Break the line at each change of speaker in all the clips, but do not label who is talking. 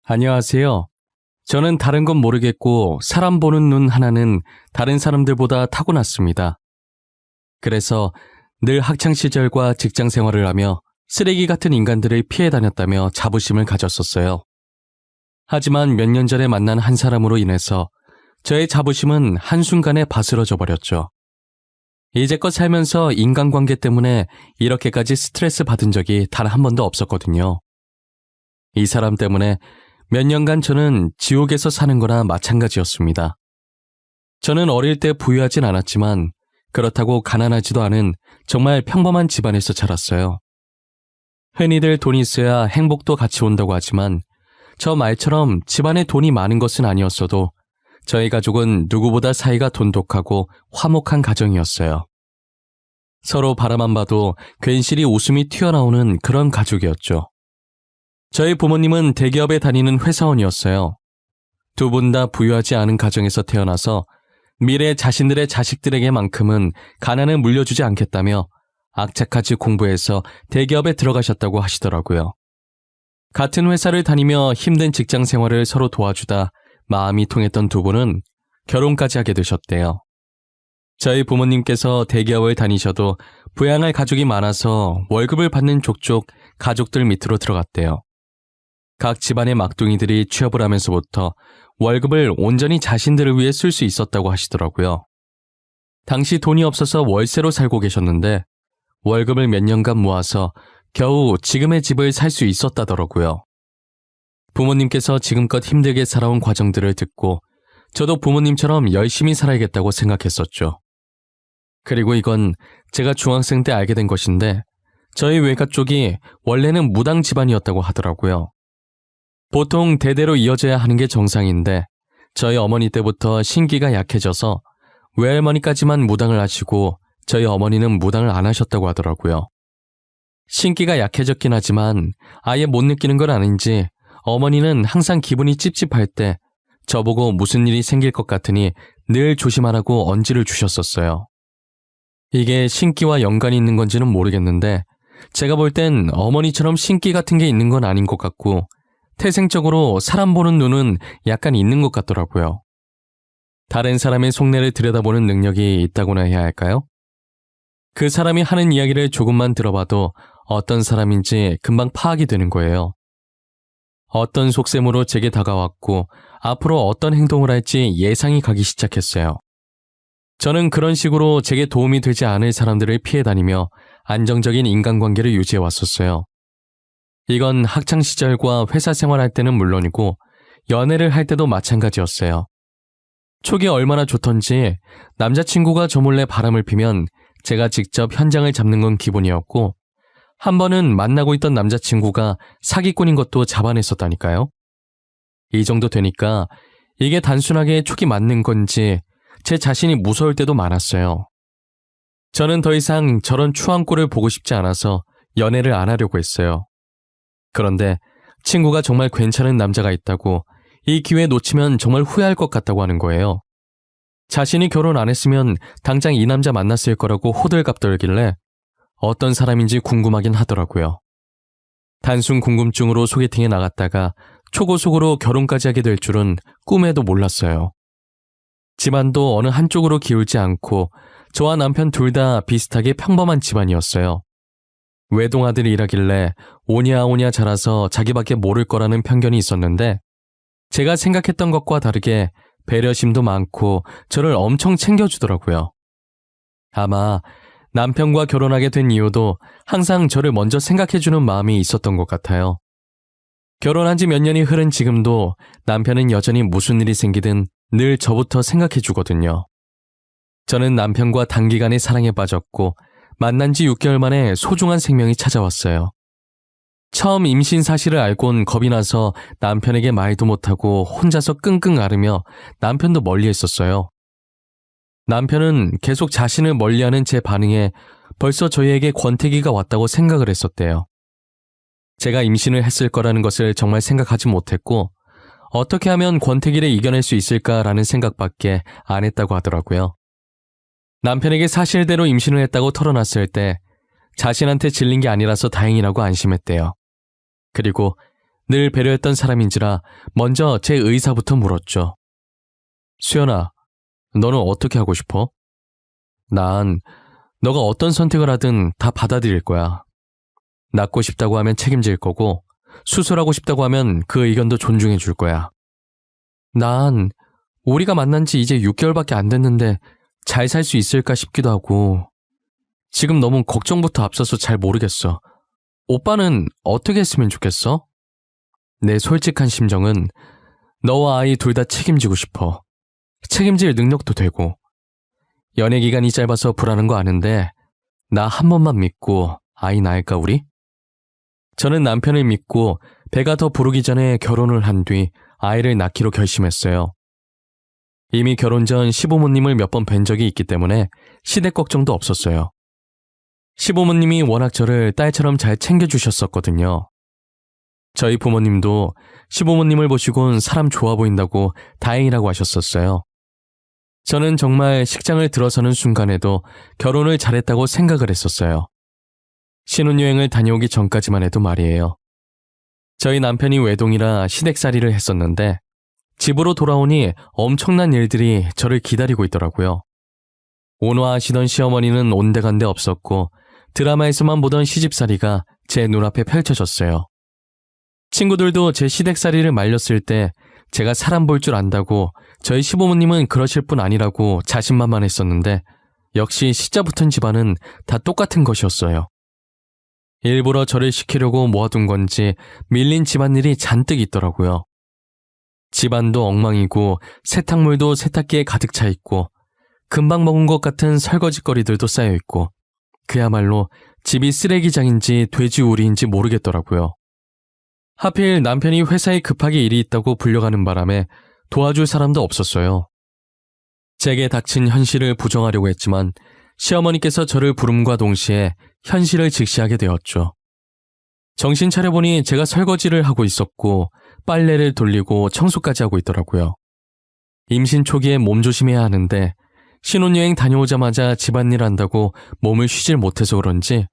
안녕하세요. 저는 다른 건 모르겠고 사람 보는 눈 하나는 다른 사람들보다 타고났습니다. 그래서 늘 학창시절과 직장 생활을 하며 쓰레기 같은 인간들을 피해 다녔다며 자부심을 가졌었어요. 하지만 몇 년 전에 만난 한 사람으로 인해서 저의 자부심은 한순간에 바스러져 버렸죠. 이제껏 살면서 인간관계 때문에 이렇게까지 스트레스 받은 적이 단 한 번도 없었거든요. 이 사람 때문에 몇 년간 저는 지옥에서 사는 거나 마찬가지였습니다. 저는 어릴 때 부유하진 않았지만 그렇다고 가난하지도 않은 정말 평범한 집안에서 자랐어요. 흔히들 돈이 있어야 행복도 같이 온다고 하지만 저 말처럼 집안에 돈이 많은 것은 아니었어도 저희 가족은 누구보다 사이가 돈독하고 화목한 가정이었어요. 서로 바라만 봐도 괜시리 웃음이 튀어나오는 그런 가족이었죠. 저희 부모님은 대기업에 다니는 회사원이었어요. 두 분 다 부유하지 않은 가정에서 태어나서 미래 자신들의 자식들에게만큼은 가난을 물려주지 않겠다며 악착같이 공부해서 대기업에 들어가셨다고 하시더라고요. 같은 회사를 다니며 힘든 직장 생활을 서로 도와주다 마음이 통했던 두 분은 결혼까지 하게 되셨대요. 저희 부모님께서 대기업을 다니셔도 부양할 가족이 많아서 월급을 받는 족족 가족들 밑으로 들어갔대요. 각 집안의 막둥이들이 취업을 하면서부터 월급을 온전히 자신들을 위해 쓸 수 있었다고 하시더라고요. 당시 돈이 없어서 월세로 살고 계셨는데 월급을 몇 년간 모아서 겨우 지금의 집을 살 수 있었다더라고요. 부모님께서 지금껏 힘들게 살아온 과정들을 듣고 저도 부모님처럼 열심히 살아야겠다고 생각했었죠. 그리고 이건 제가 중학생 때 알게 된 것인데 저희 외가 쪽이 원래는 무당 집안이었다고 하더라고요. 보통 대대로 이어져야 하는 게 정상인데 저희 어머니 때부터 신기가 약해져서 외할머니까지만 무당을 하시고 저희 어머니는 무당을 안 하셨다고 하더라고요. 신기가 약해졌긴 하지만 아예 못 느끼는 건 아닌지 어머니는 항상 기분이 찝찝할 때 저보고 무슨 일이 생길 것 같으니 늘 조심하라고 언지를 주셨었어요. 이게 신기와 연관이 있는 건지는 모르겠는데 제가 볼 땐 어머니처럼 신기 같은 게 있는 건 아닌 것 같고 태생적으로 사람 보는 눈은 약간 있는 것 같더라고요. 다른 사람의 속내를 들여다보는 능력이 있다고나 해야 할까요? 그 사람이 하는 이야기를 조금만 들어봐도 어떤 사람인지 금방 파악이 되는 거예요. 어떤 속셈으로 제게 다가왔고 앞으로 어떤 행동을 할지 예상이 가기 시작했어요. 저는 그런 식으로 제게 도움이 되지 않을 사람들을 피해 다니며 안정적인 인간관계를 유지해 왔었어요. 이건 학창시절과 회사 생활할 때는 물론이고 연애를 할 때도 마찬가지였어요. 촉이 얼마나 좋던지 남자친구가 저 몰래 바람을 피면 제가 직접 현장을 잡는 건 기본이었고 한 번은 만나고 있던 남자친구가 사기꾼인 것도 잡아냈었다니까요. 이 정도 되니까 이게 단순하게 촉이 맞는 건지 제 자신이 무서울 때도 많았어요. 저는 더 이상 저런 추한 꼴을 보고 싶지 않아서 연애를 안 하려고 했어요. 그런데 친구가 정말 괜찮은 남자가 있다고 이 기회 놓치면 정말 후회할 것 같다고 하는 거예요. 자신이 결혼 안 했으면 당장 이 남자 만났을 거라고 호들갑 떨길래 어떤 사람인지 궁금하긴 하더라고요. 단순 궁금증으로 소개팅에 나갔다가 초고속으로 결혼까지 하게 될 줄은 꿈에도 몰랐어요. 집안도 어느 한쪽으로 기울지 않고 저와 남편 둘 다 비슷하게 평범한 집안이었어요. 외동아들이라길래 오냐오냐 자라서 자기밖에 모를 거라는 편견이 있었는데 제가 생각했던 것과 다르게 배려심도 많고 저를 엄청 챙겨주더라고요. 아마 남편과 결혼하게 된 이유도 항상 저를 먼저 생각해주는 마음이 있었던 것 같아요. 결혼한 지 몇 년이 흐른 지금도 남편은 여전히 무슨 일이 생기든 늘 저부터 생각해주거든요. 저는 남편과 단기간에 사랑에 빠졌고 만난 지 6개월 만에 소중한 생명이 찾아왔어요. 처음 임신 사실을 알곤 겁이 나서 남편에게 말도 못하고 혼자서 끙끙 앓으며 남편도 멀리했었어요. 남편은 계속 자신을 멀리하는 제 반응에 벌써 저희에게 권태기가 왔다고 생각을 했었대요. 제가 임신을 했을 거라는 것을 정말 생각하지 못했고 어떻게 하면 권태기를 이겨낼 수 있을까라는 생각밖에 안 했다고 하더라고요. 남편에게 사실대로 임신을 했다고 털어놨을 때 자신한테 질린 게 아니라서 다행이라고 안심했대요. 그리고 늘 배려했던 사람인지라 먼저 제 의사부터 물었죠. 수연아, 너는 어떻게 하고 싶어? 난 너가 어떤 선택을 하든 다 받아들일 거야. 낳고 싶다고 하면 책임질 거고 수술하고 싶다고 하면 그 의견도 존중해 줄 거야. 난 우리가 만난 지 이제 6개월밖에 안 됐는데 잘 살 수 있을까 싶기도 하고 지금 너무 걱정부터 앞서서 잘 모르겠어. 오빠는 어떻게 했으면 좋겠어? 내 솔직한 심정은 너와 아이 둘 다 책임지고 싶어. 책임질 능력도 되고. 연애 기간이 짧아서 불안한 거 아는데 나 한 번만 믿고 아이 낳을까 우리? 저는 남편을 믿고 배가 더 부르기 전에 결혼을 한 뒤 아이를 낳기로 결심했어요. 이미 결혼 전 시부모님을 몇 번 뵌 적이 있기 때문에 시댁 걱정도 없었어요. 시부모님이 워낙 저를 딸처럼 잘 챙겨주셨었거든요. 저희 부모님도 시부모님을 보시곤 사람 좋아 보인다고 다행이라고 하셨었어요. 저는 정말 식장을 들어서는 순간에도 결혼을 잘했다고 생각을 했었어요. 신혼여행을 다녀오기 전까지만 해도 말이에요. 저희 남편이 외동이라 시댁살이를 했었는데 집으로 돌아오니 엄청난 일들이 저를 기다리고 있더라고요. 온화하시던 시어머니는 온데간데 없었고 드라마에서만 보던 시집살이가 제 눈앞에 펼쳐졌어요. 친구들도 제 시댁살이를 말렸을 때 제가 사람 볼 줄 안다고 저희 시부모님은 그러실 뿐 아니라고 자신만만했었는데 역시 시자 붙은 집안은 다 똑같은 것이었어요. 일부러 저를 시키려고 모아둔 건지 밀린 집안일이 잔뜩 있더라고요. 집안도 엉망이고 세탁물도 세탁기에 가득 차 있고 금방 먹은 것 같은 설거지거리들도 쌓여 있고 그야말로 집이 쓰레기장인지 돼지우리인지 모르겠더라고요. 하필 남편이 회사에 급하게 일이 있다고 불려가는 바람에 도와줄 사람도 없었어요. 제게 닥친 현실을 부정하려고 했지만 시어머니께서 저를 부름과 동시에 현실을 직시하게 되었죠. 정신 차려보니 제가 설거지를 하고 있었고 빨래를 돌리고 청소까지 하고 있더라고요. 임신 초기에 몸조심해야 하는데 신혼여행 다녀오자마자 집안일 한다고 몸을 쉬질 못해서 그런지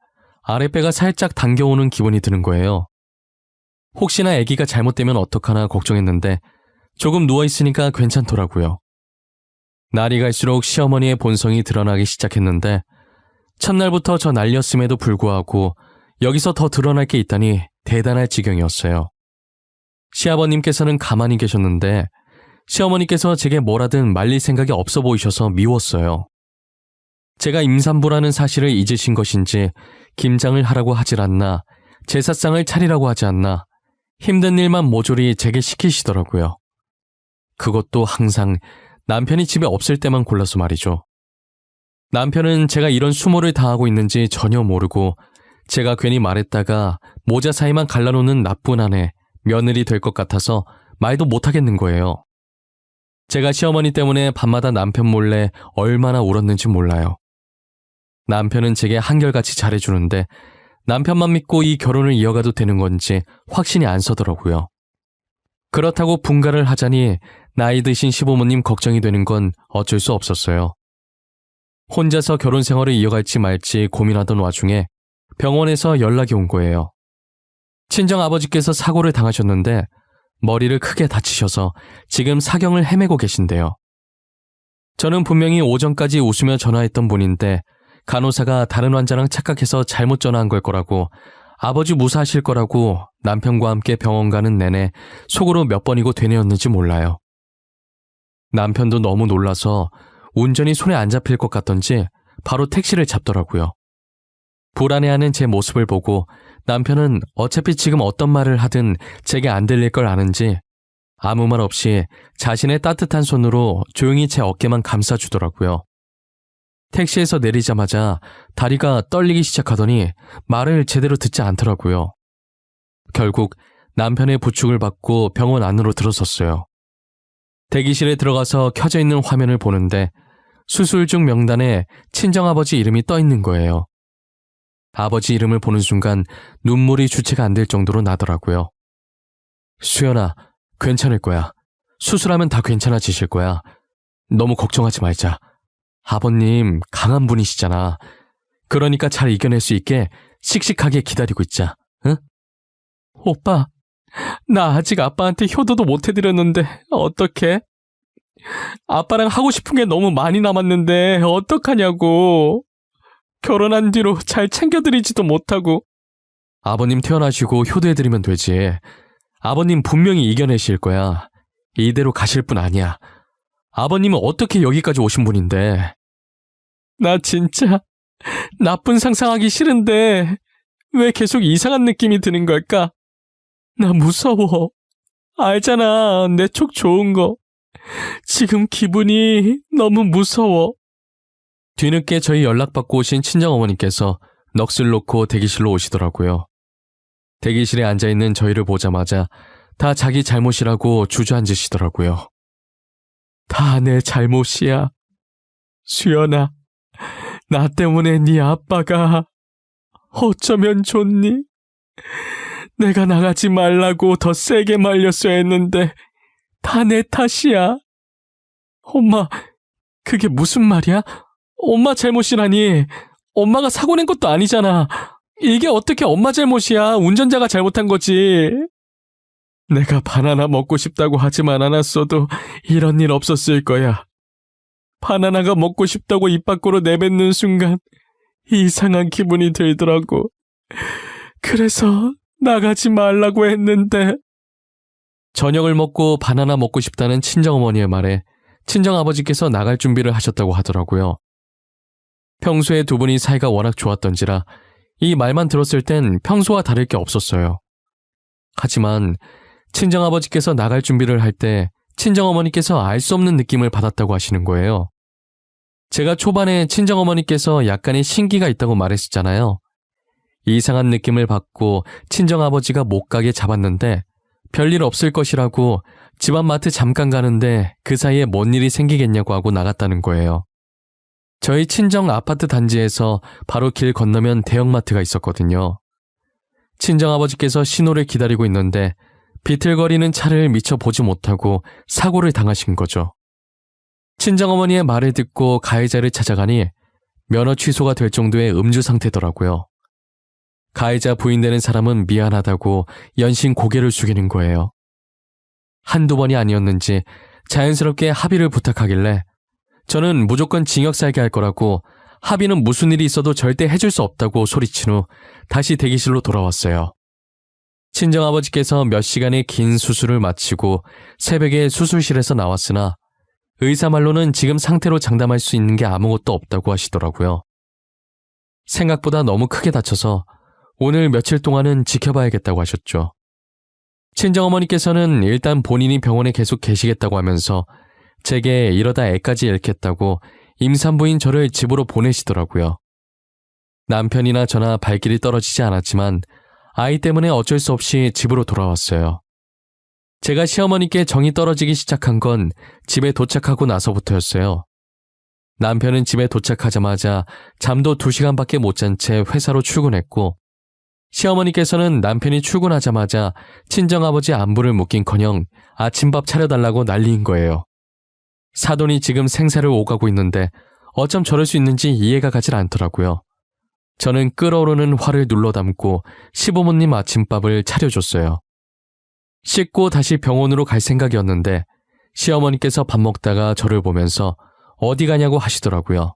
아랫배가 살짝 당겨오는 기분이 드는 거예요. 혹시나 아기가 잘못되면 어떡하나 걱정했는데 조금 누워있으니까 괜찮더라고요. 날이 갈수록 시어머니의 본성이 드러나기 시작했는데 첫날부터 저 날렸음에도 불구하고 여기서 더 드러날 게 있다니 대단할 지경이었어요. 시아버님께서는 가만히 계셨는데 시어머니께서 제게 뭐라든 말릴 생각이 없어 보이셔서 미웠어요. 제가 임산부라는 사실을 잊으신 것인지 김장을 하라고 하질 않나 제사상을 차리라고 하지 않나 힘든 일만 모조리 제게 시키시더라고요. 그것도 항상 남편이 집에 없을 때만 골라서 말이죠. 남편은 제가 이런 수모를 당하고 있는지 전혀 모르고 제가 괜히 말했다가 모자 사이만 갈라놓는 나쁜 아내, 며느리 될 것 같아서 말도 못하겠는 거예요. 제가 시어머니 때문에 밤마다 남편 몰래 얼마나 울었는지 몰라요. 남편은 제게 한결같이 잘해주는데 남편만 믿고 이 결혼을 이어가도 되는 건지 확신이 안 서더라고요. 그렇다고 분가를 하자니 나이 드신 시부모님 걱정이 되는 건 어쩔 수 없었어요. 혼자서 결혼 생활을 이어갈지 말지 고민하던 와중에 병원에서 연락이 온 거예요. 친정아버지께서 사고를 당하셨는데 머리를 크게 다치셔서 지금 사경을 헤매고 계신데요. 저는 분명히 오전까지 웃으며 전화했던 분인데 간호사가 다른 환자랑 착각해서 잘못 전화한 걸 거라고 아버지 무사하실 거라고 남편과 함께 병원 가는 내내 속으로 몇 번이고 되뇌었는지 몰라요. 남편도 너무 놀라서 운전이 손에 안 잡힐 것 같던지 바로 택시를 잡더라고요. 불안해하는 제 모습을 보고 남편은 어차피 지금 어떤 말을 하든 제게 안 들릴 걸 아는지 아무 말 없이 자신의 따뜻한 손으로 조용히 제 어깨만 감싸주더라고요. 택시에서 내리자마자 다리가 떨리기 시작하더니 말을 제대로 듣지 않더라고요. 결국 남편의 부축을 받고 병원 안으로 들어섰어요. 대기실에 들어가서 켜져 있는 화면을 보는데 수술 중 명단에 친정아버지 이름이 떠 있는 거예요. 아버지 이름을 보는 순간 눈물이 주체가 안 될 정도로 나더라고요. 수연아, 괜찮을 거야. 수술하면 다 괜찮아지실 거야. 너무 걱정하지 말자. 아버님 강한 분이시잖아. 그러니까 잘 이겨낼 수 있게 씩씩하게 기다리고 있자. 응? 오빠, 나 아직 아빠한테 효도도 못 해드렸는데 어떡해? 아빠랑 하고 싶은 게 너무 많이 남았는데 어떡하냐고. 결혼한 뒤로 잘 챙겨드리지도 못하고. 아버님 태어나시고 효도해드리면 되지. 아버님 분명히 이겨내실 거야. 이대로 가실 분 아니야. 아버님은 어떻게 여기까지 오신 분인데. 나 진짜 나쁜 상상하기 싫은데 왜 계속 이상한 느낌이 드는 걸까? 나 무서워. 알잖아, 내 촉 좋은 거. 지금 기분이 너무 무서워. 뒤늦게 저희 연락받고 오신 친정어머니께서 넋을 놓고 대기실로 오시더라고요. 대기실에 앉아있는 저희를 보자마자 다 자기 잘못이라고 주저앉으시더라고요. 다 내 잘못이야. 수연아, 나 때문에 네 아빠가 어쩌면 좋니? 내가 나가지 말라고 더 세게 말렸어야 했는데 다 내 탓이야. 엄마, 그게 무슨 말이야? 엄마 잘못이라니. 엄마가 사고 낸 것도 아니잖아. 이게 어떻게 엄마 잘못이야. 운전자가 잘못한 거지. 내가 바나나 먹고 싶다고 하지만 않았어도 이런 일 없었을 거야. 바나나가 먹고 싶다고 입 밖으로 내뱉는 순간 이상한 기분이 들더라고. 그래서 나가지 말라고 했는데. 저녁을 먹고 바나나 먹고 싶다는 친정어머니의 말에 친정아버지께서 나갈 준비를 하셨다고 하더라고요. 평소에 두 분이 사이가 워낙 좋았던지라 이 말만 들었을 땐 평소와 다를 게 없었어요. 하지만 친정아버지께서 나갈 준비를 할 때 친정어머니께서 알 수 없는 느낌을 받았다고 하시는 거예요. 제가 초반에 친정어머니께서 약간의 신기가 있다고 말했었잖아요. 이상한 느낌을 받고 친정아버지가 못 가게 잡았는데 별일 없을 것이라고 집안 마트 잠깐 가는데 그 사이에 뭔 일이 생기겠냐고 하고 나갔다는 거예요. 저희 친정 아파트 단지에서 바로 길 건너면 대형마트가 있었거든요. 친정아버지께서 신호를 기다리고 있는데 비틀거리는 차를 미처 보지 못하고 사고를 당하신 거죠. 친정어머니의 말을 듣고 가해자를 찾아가니 면허 취소가 될 정도의 음주 상태더라고요. 가해자 부인되는 사람은 미안하다고 연신 고개를 숙이는 거예요. 한두 번이 아니었는지 자연스럽게 합의를 부탁하길래 저는 무조건 징역 살게 할 거라고 합의는 무슨 일이 있어도 절대 해줄 수 없다고 소리친 후 다시 대기실로 돌아왔어요. 친정아버지께서 몇 시간의 긴 수술을 마치고 새벽에 수술실에서 나왔으나 의사 말로는 지금 상태로 장담할 수 있는 게 아무것도 없다고 하시더라고요. 생각보다 너무 크게 다쳐서 오늘 며칠 동안은 지켜봐야겠다고 하셨죠. 친정어머니께서는 일단 본인이 병원에 계속 계시겠다고 하면서 제게 이러다 애까지 잃겠다고 임산부인 저를 집으로 보내시더라고요. 남편이나 저나 발길이 떨어지지 않았지만 아이 때문에 어쩔 수 없이 집으로 돌아왔어요. 제가 시어머니께 정이 떨어지기 시작한 건 집에 도착하고 나서부터였어요. 남편은 집에 도착하자마자 잠도 2시간밖에 못 잔 채 회사로 출근했고 시어머니께서는 남편이 출근하자마자 친정아버지 안부를 묻긴커녕 아침밥 차려달라고 난리인 거예요. 사돈이 지금 생사를 오가고 있는데 어쩜 저럴 수 있는지 이해가 가질 않더라고요. 저는 끓어오르는 화를 눌러 담고 시부모님 아침밥을 차려줬어요. 씻고 다시 병원으로 갈 생각이었는데 시어머니께서 밥 먹다가 저를 보면서 어디 가냐고 하시더라고요.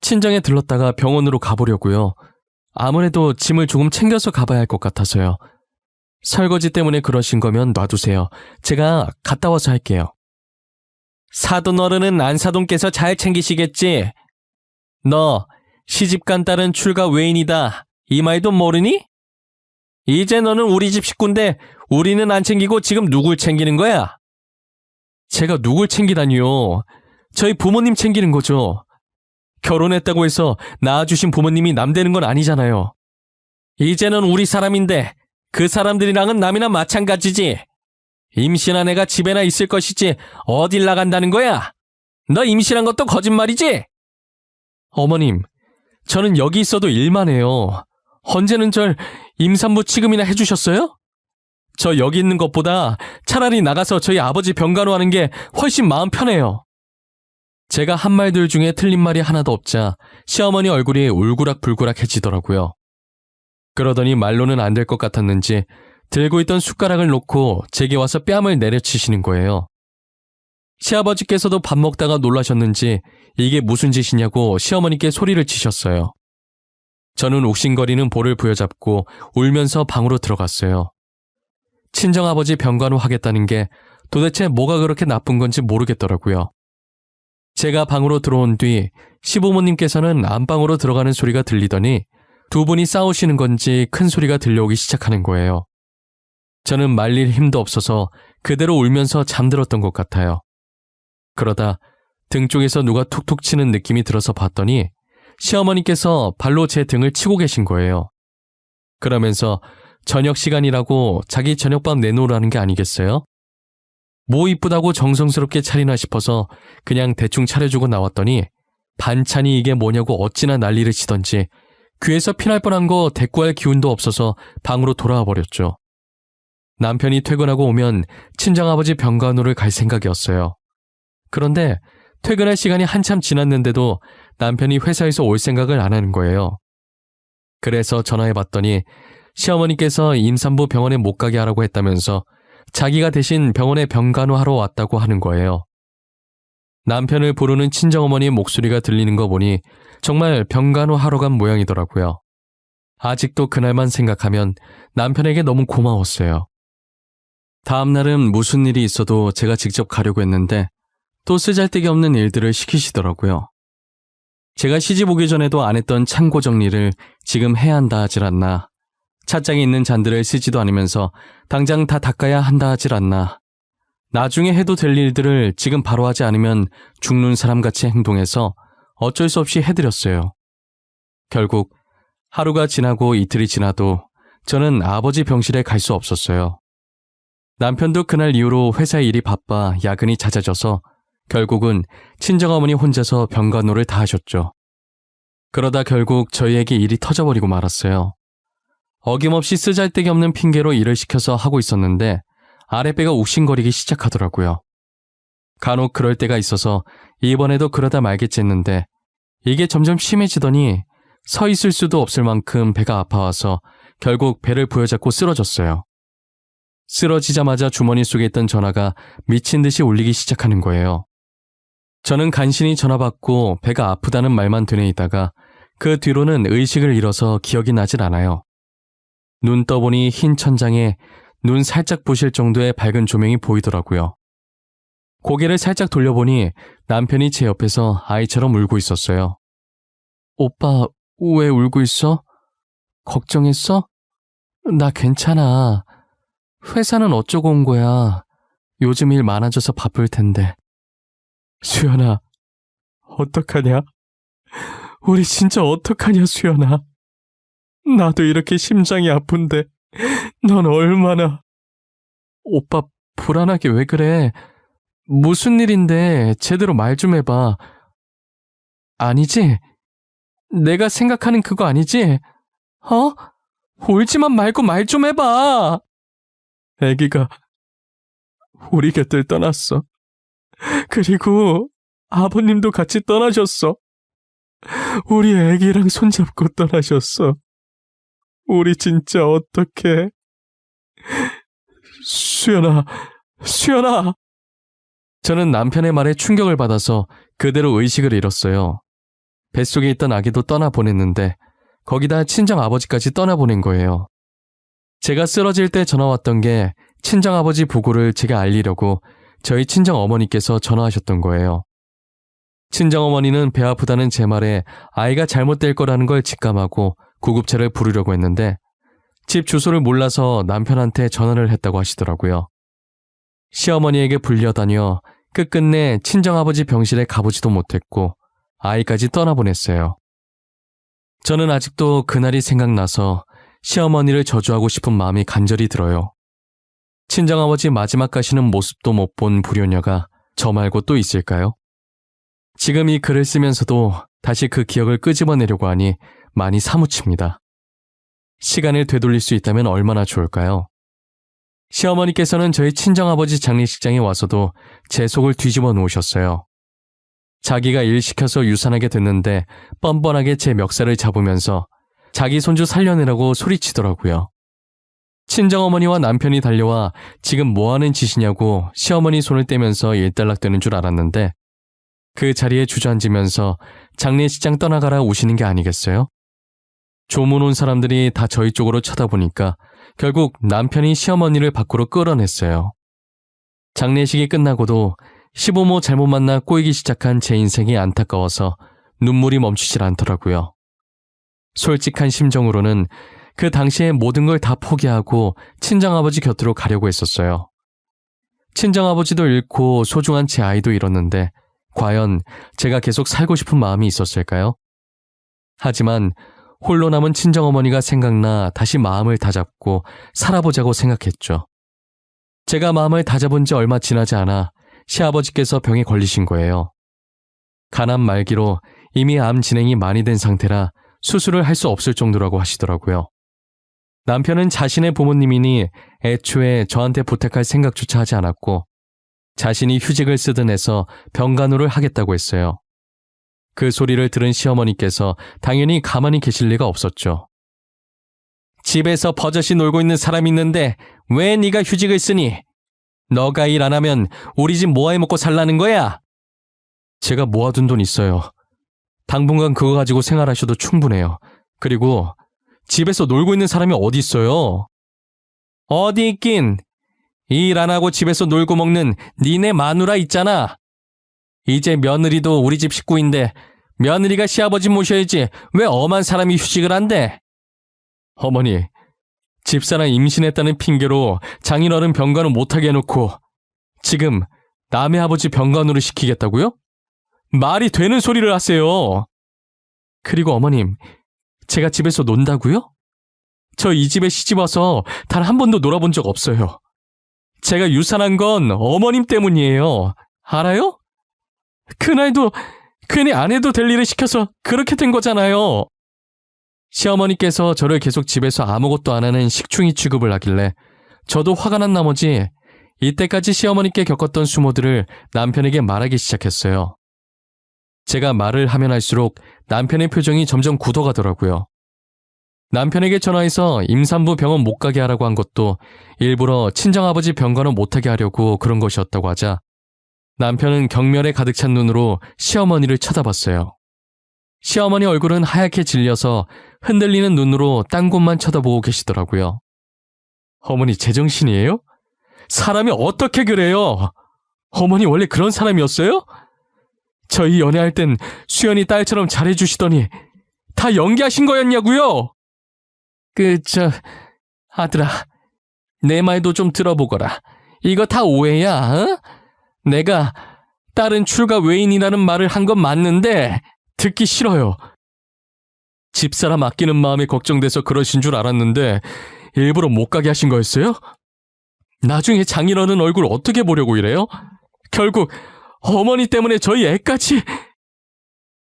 친정에 들렀다가 병원으로 가보려고요. 아무래도 짐을 조금 챙겨서 가봐야 할 것 같아서요. 설거지 때문에 그러신 거면 놔두세요. 제가 갔다 와서 할게요. 사돈 어른은 안사돈께서 잘 챙기시겠지? 너 시집간 딸은 출가 외인이다. 이 말도 모르니? 이제 너는 우리 집 식구인데 우리는 안 챙기고 지금 누굴 챙기는 거야? 제가 누굴 챙기다니요. 저희 부모님 챙기는 거죠. 결혼했다고 해서 낳아주신 부모님이 남 되는 건 아니잖아요. 이제는 우리 사람인데 그 사람들이랑은 남이나 마찬가지지. 임신한 애가 집에나 있을 것이지 어딜 나간다는 거야? 너 임신한 것도 거짓말이지? 어머님, 저는 여기 있어도 일만 해요. 언제는 절 임산부 취급이나 해주셨어요? 저 여기 있는 것보다 차라리 나가서 저희 아버지 병간호하는 게 훨씬 마음 편해요. 제가 한 말들 중에 틀린 말이 하나도 없자 시어머니 얼굴이 울그락불그락해지더라고요. 그러더니 말로는 안 될 것 같았는지 들고 있던 숟가락을 놓고 제게 와서 뺨을 내려치시는 거예요. 시아버지께서도 밥 먹다가 놀라셨는지 이게 무슨 짓이냐고 시어머니께 소리를 치셨어요. 저는 욱신거리는 볼을 부여잡고 울면서 방으로 들어갔어요. 친정아버지 병간호 하겠다는 게 도대체 뭐가 그렇게 나쁜 건지 모르겠더라고요. 제가 방으로 들어온 뒤 시부모님께서는 안방으로 들어가는 소리가 들리더니 두 분이 싸우시는 건지 큰 소리가 들려오기 시작하는 거예요. 저는 말릴 힘도 없어서 그대로 울면서 잠들었던 것 같아요. 그러다 등 쪽에서 누가 툭툭 치는 느낌이 들어서 봤더니 시어머니께서 발로 제 등을 치고 계신 거예요. 그러면서 저녁 시간이라고 자기 저녁밥 내놓으라는 게 아니겠어요? 뭐 이쁘다고 정성스럽게 차리나 싶어서 그냥 대충 차려주고 나왔더니 반찬이 이게 뭐냐고 어찌나 난리를 치던지 귀에서 피날 뻔한 거 대꾸할 기운도 없어서 방으로 돌아와 버렸죠. 남편이 퇴근하고 오면 친정아버지 병간호를 갈 생각이었어요. 그런데 퇴근할 시간이 한참 지났는데도 남편이 회사에서 올 생각을 안 하는 거예요. 그래서 전화해봤더니 시어머니께서 임산부 병원에 못 가게 하라고 했다면서 자기가 대신 병원에 병간호하러 왔다고 하는 거예요. 남편을 부르는 친정어머니의 목소리가 들리는 거 보니 정말 병간호하러 간 모양이더라고요. 아직도 그날만 생각하면 남편에게 너무 고마웠어요. 다음 날은 무슨 일이 있어도 제가 직접 가려고 했는데 또 쓰잘데기 없는 일들을 시키시더라고요. 제가 시집 오기 전에도 안 했던 창고 정리를 지금 해야 한다 하질 않나. 찻장에 있는 잔들을 쓰지도 않으면서 당장 다 닦아야 한다 하질 않나. 나중에 해도 될 일들을 지금 바로 하지 않으면 죽는 사람같이 행동해서 어쩔 수 없이 해드렸어요. 결국 하루가 지나고 이틀이 지나도 저는 아버지 병실에 갈 수 없었어요. 남편도 그날 이후로 회사 일이 바빠 야근이 잦아져서 결국은 친정어머니 혼자서 병간호를 다 하셨죠. 그러다 결국 저희에게 일이 터져버리고 말았어요. 어김없이 쓰잘데기 없는 핑계로 일을 시켜서 하고 있었는데 아랫배가 욱신거리기 시작하더라고요. 간혹 그럴 때가 있어서 이번에도 그러다 말겠지 했는데 이게 점점 심해지더니 서 있을 수도 없을 만큼 배가 아파와서 결국 배를 부여잡고 쓰러졌어요. 쓰러지자마자 주머니 속에 있던 전화가 미친 듯이 울리기 시작하는 거예요. 저는 간신히 전화 받고 배가 아프다는 말만 되뇌이다가 그 뒤로는 의식을 잃어서 기억이 나질 않아요. 눈 떠보니 흰 천장에 눈 살짝 부실 정도의 밝은 조명이 보이더라고요. 고개를 살짝 돌려보니 남편이 제 옆에서 아이처럼 울고 있었어요. 오빠, 왜 울고 있어? 걱정했어? 나 괜찮아. 회사는 어쩌고 온 거야. 요즘 일 많아져서 바쁠 텐데. 수연아, 어떡하냐? 우리 진짜 어떡하냐, 수연아. 나도 이렇게 심장이 아픈데 넌 얼마나... 오빠 불안하게 왜 그래? 무슨 일인데 제대로 말 좀 해봐. 아니지? 내가 생각하는 그거 아니지? 어? 울지만 말고 말 좀 해봐. 애기가 우리 곁을 떠났어. 그리고 아버님도 같이 떠나셨어. 우리 애기랑 손잡고 떠나셨어. 우리 진짜 어떡해. 수연아, 수연아. 저는 남편의 말에 충격을 받아서 그대로 의식을 잃었어요. 뱃속에 있던 아기도 떠나보냈는데 거기다 친정아버지까지 떠나보낸 거예요. 제가 쓰러질 때 전화 왔던 게 친정아버지 부고를 제가 알리려고 저희 친정어머니께서 전화하셨던 거예요. 친정어머니는 배 아프다는 제 말에 아이가 잘못될 거라는 걸 직감하고 구급차를 부르려고 했는데 집 주소를 몰라서 남편한테 전화를 했다고 하시더라고요. 시어머니에게 불려다녀 끝끝내 친정아버지 병실에 가보지도 못했고 아이까지 떠나보냈어요. 저는 아직도 그날이 생각나서 시어머니를 저주하고 싶은 마음이 간절히 들어요. 친정아버지 마지막 가시는 모습도 못 본 불효녀가 저 말고 또 있을까요? 지금 이 글을 쓰면서도 다시 그 기억을 끄집어내려고 하니 많이 사무칩니다. 시간을 되돌릴 수 있다면 얼마나 좋을까요? 시어머니께서는 저희 친정아버지 장례식장에 와서도 제 속을 뒤집어 놓으셨어요. 자기가 일 시켜서 유산하게 됐는데 뻔뻔하게 제 멱살을 잡으면서 자기 손주 살려내라고 소리치더라고요. 친정어머니와 남편이 달려와 지금 뭐하는 짓이냐고 시어머니 손을 떼면서 일단락되는 줄 알았는데 그 자리에 주저앉으면서 장례식장 떠나가라 우시는 게 아니겠어요? 조문 온 사람들이 다 저희 쪽으로 쳐다보니까 결국 남편이 시어머니를 밖으로 끌어냈어요. 장례식이 끝나고도 시부모 잘못 만나 꼬이기 시작한 제 인생이 안타까워서 눈물이 멈추질 않더라고요. 솔직한 심정으로는 그 당시에 모든 걸 다 포기하고 친정아버지 곁으로 가려고 했었어요. 친정아버지도 잃고 소중한 제 아이도 잃었는데 과연 제가 계속 살고 싶은 마음이 있었을까요? 하지만 홀로 남은 친정어머니가 생각나 다시 마음을 다잡고 살아보자고 생각했죠. 제가 마음을 다잡은 지 얼마 지나지 않아 시아버지께서 병에 걸리신 거예요. 간암 말기로 이미 암 진행이 많이 된 상태라 수술을 할 수 없을 정도라고 하시더라고요. 남편은 자신의 부모님이니 애초에 저한테 부탁할 생각조차 하지 않았고 자신이 휴직을 쓰든 해서 병간호를 하겠다고 했어요. 그 소리를 들은 시어머니께서 당연히 가만히 계실 리가 없었죠. 집에서 버젓이 놀고 있는 사람이 있는데 왜 네가 휴직을 쓰니? 너가 일 안 하면 우리 집 뭐 해 먹고 살라는 거야? 제가 모아둔 돈 있어요. 당분간 그거 가지고 생활하셔도 충분해요. 그리고 집에서 놀고 있는 사람이 어디 있어요? 어디 있긴. 일 안 하고 집에서 놀고 먹는 니네 마누라 있잖아. 이제 며느리도 우리 집 식구인데 며느리가 시아버지 모셔야지 왜 엄한 사람이 휴직을 한대? 어머니, 집사람 임신했다는 핑계로 장인어른 병간호 못하게 해놓고 지금 남의 아버지 병간호를 시키겠다고요? 말이 되는 소리를 하세요. 그리고 어머님, 제가 집에서 논다고요? 저 이 집에 시집 와서 단 한 번도 놀아본 적 없어요. 제가 유산한 건 어머님 때문이에요. 알아요? 그날도 괜히 안 해도 될 일을 시켜서 그렇게 된 거잖아요. 시어머니께서 저를 계속 집에서 아무것도 안 하는 식충이 취급을 하길래 저도 화가 난 나머지 이때까지 시어머니께 겪었던 수모들을 남편에게 말하기 시작했어요. 제가 말을 하면 할수록 남편의 표정이 점점 굳어가더라고요. 남편에게 전화해서 임산부 병원 못 가게 하라고 한 것도 일부러 친정아버지 병간호 못하게 하려고 그런 것이었다고 하자 남편은 경멸에 가득 찬 눈으로 시어머니를 쳐다봤어요. 시어머니 얼굴은 하얗게 질려서 흔들리는 눈으로 딴 곳만 쳐다보고 계시더라고요. 어머니 제정신이에요? 사람이 어떻게 그래요? 어머니 원래 그런 사람이었어요? 저희 연애할 땐 수연이 딸처럼 잘해주시더니 다 연기하신 거였냐고요? 아들아, 내 말도 좀 들어보거라. 이거 다 오해야, 어? 내가 딸은 출가 외인이라는 말을 한 건 맞는데 듣기 싫어요. 집사람 아끼는 마음이 걱정돼서 그러신 줄 알았는데 일부러 못 가게 하신 거였어요? 나중에 장인어른 얼굴 어떻게 보려고 이래요? 결국 어머니 때문에 저희 애까지...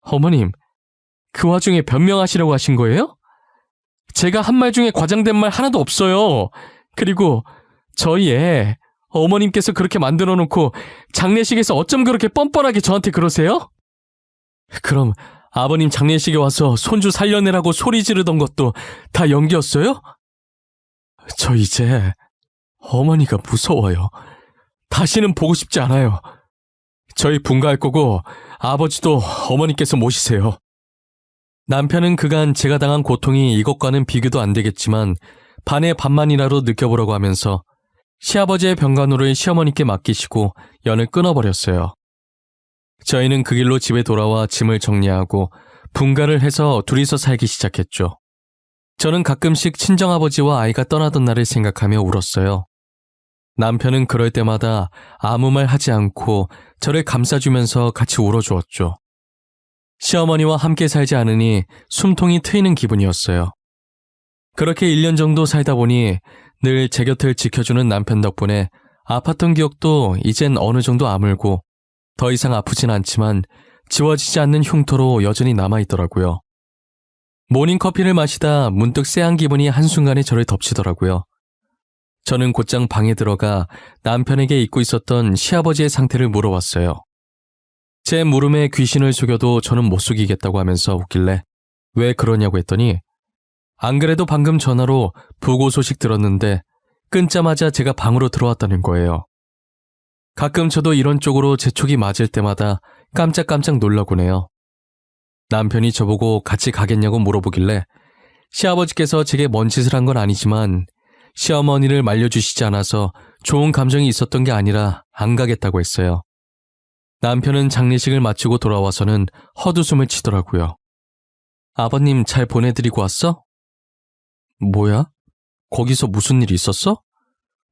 어머님, 그 와중에 변명하시려고 하신 거예요? 제가 한 말 중에 과장된 말 하나도 없어요. 그리고 저희 애 어머님께서 그렇게 만들어 놓고 장례식에서 어쩜 그렇게 뻔뻔하게 저한테 그러세요? 그럼 아버님 장례식에 와서 손주 살려내라고 소리 지르던 것도 다 연기였어요? 저 이제 어머니가 무서워요. 다시는 보고 싶지 않아요. 저희 분가할 거고 아버지도 어머니께서 모시세요. 남편은 그간 제가 당한 고통이 이것과는 비교도 안 되겠지만 반의 반만이라도 느껴보려고 하면서 시아버지의 병간호를 시어머니께 맡기시고 연을 끊어버렸어요. 저희는 그 길로 집에 돌아와 짐을 정리하고 분가를 해서 둘이서 살기 시작했죠. 저는 가끔씩 친정아버지와 아이가 떠나던 날을 생각하며 울었어요. 남편은 그럴 때마다 아무 말 하지 않고 저를 감싸주면서 같이 울어주었죠. 시어머니와 함께 살지 않으니 숨통이 트이는 기분이었어요. 그렇게 1년 정도 살다 보니 늘 제 곁을 지켜주는 남편 덕분에 아팠던 기억도 이젠 어느 정도 아물고 더 이상 아프진 않지만 지워지지 않는 흉터로 여전히 남아있더라고요. 모닝커피를 마시다 문득 쎄한 기분이 한순간에 저를 덮치더라고요. 저는 곧장 방에 들어가 남편에게 잊고 있었던 시아버지의 상태를 물어봤어요. 제 물음에 귀신을 속여도 저는 못 속이겠다고 하면서 웃길래 왜 그러냐고 했더니 안 그래도 방금 전화로 부고 소식 들었는데 끊자마자 제가 방으로 들어왔다는 거예요. 가끔 저도 이런 쪽으로 제 촉이 맞을 때마다 깜짝깜짝 놀라곤 해요. 남편이 저보고 같이 가겠냐고 물어보길래 시아버지께서 제게 뭔 짓을 한 건 아니지만 시어머니를 말려주시지 않아서 좋은 감정이 있었던 게 아니라 안 가겠다고 했어요. 남편은 장례식을 마치고 돌아와서는 헛웃음을 치더라고요. 아버님 잘 보내드리고 왔어? 뭐야? 거기서 무슨 일이 있었어?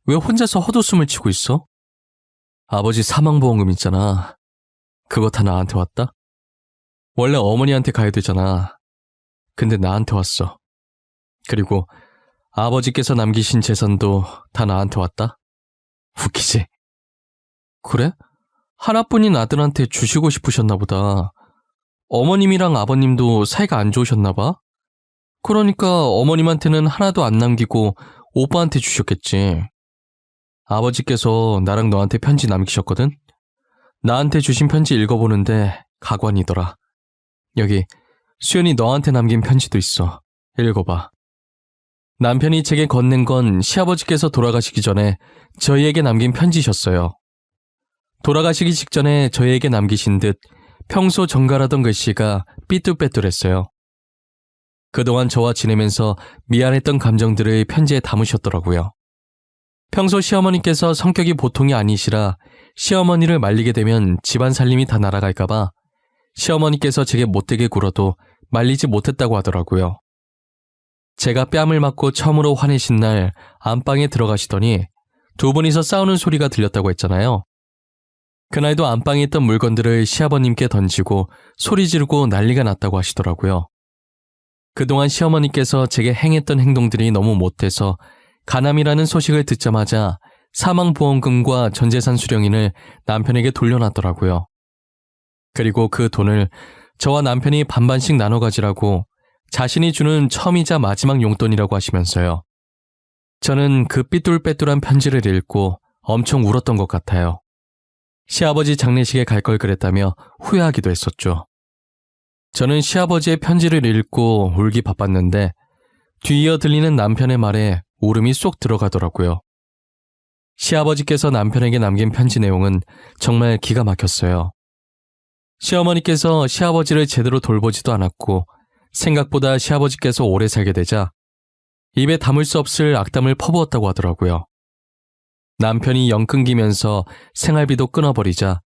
왜 혼자서 헛웃음을 치고 있어? 아버지 사망보험금 있잖아. 그거 다 나한테 왔다? 원래 어머니한테 가야 되잖아. 근데 나한테 왔어. 그리고 아버지께서 남기신 재산도 다 나한테 왔다? 웃기지? 그래? 하나뿐인 아들한테 주시고 싶으셨나 보다. 어머님이랑 아버님도 사이가 안 좋으셨나 봐? 그러니까 어머님한테는 하나도 안 남기고 오빠한테 주셨겠지. 아버지께서 나랑 너한테 편지 남기셨거든? 나한테 주신 편지 읽어보는데 가관이더라. 여기 수연이 너한테 남긴 편지도 있어. 읽어봐. 남편이 제게 건넨 건 시아버지께서 돌아가시기 전에 저희에게 남긴 편지셨어요. 돌아가시기 직전에 저희에게 남기신 듯 평소 정갈하던 글씨가 삐뚤빼뚤했어요. 그동안 저와 지내면서 미안했던 감정들을 편지에 담으셨더라고요. 평소 시어머니께서 성격이 보통이 아니시라 시어머니를 말리게 되면 집안 살림이 다 날아갈까봐 시어머니께서 제게 못되게 굴어도 말리지 못했다고 하더라고요. 제가 뺨을 맞고 처음으로 화내신 날 안방에 들어가시더니 두 분이서 싸우는 소리가 들렸다고 했잖아요. 그날도 안방에 있던 물건들을 시아버님께 던지고 소리 지르고 난리가 났다고 하시더라고요. 그동안 시어머니께서 제게 행했던 행동들이 너무 못해서 가남이라는 소식을 듣자마자 사망보험금과 전재산 수령인을 남편에게 돌려놨더라고요. 그리고 그 돈을 저와 남편이 반반씩 나눠 가지라고 자신이 주는 처음이자 마지막 용돈이라고 하시면서요. 저는 그 삐뚤빼뚤한 편지를 읽고 엄청 울었던 것 같아요. 시아버지 장례식에 갈 걸 그랬다며 후회하기도 했었죠. 저는 시아버지의 편지를 읽고 울기 바빴는데 뒤이어 들리는 남편의 말에 울음이 쏙 들어가더라고요. 시아버지께서 남편에게 남긴 편지 내용은 정말 기가 막혔어요. 시어머니께서 시아버지를 제대로 돌보지도 않았고 생각보다 시아버지께서 오래 살게 되자 입에 담을 수 없을 악담을 퍼부었다고 하더라고요. 남편이 영 끊기면서 생활비도 끊어버리자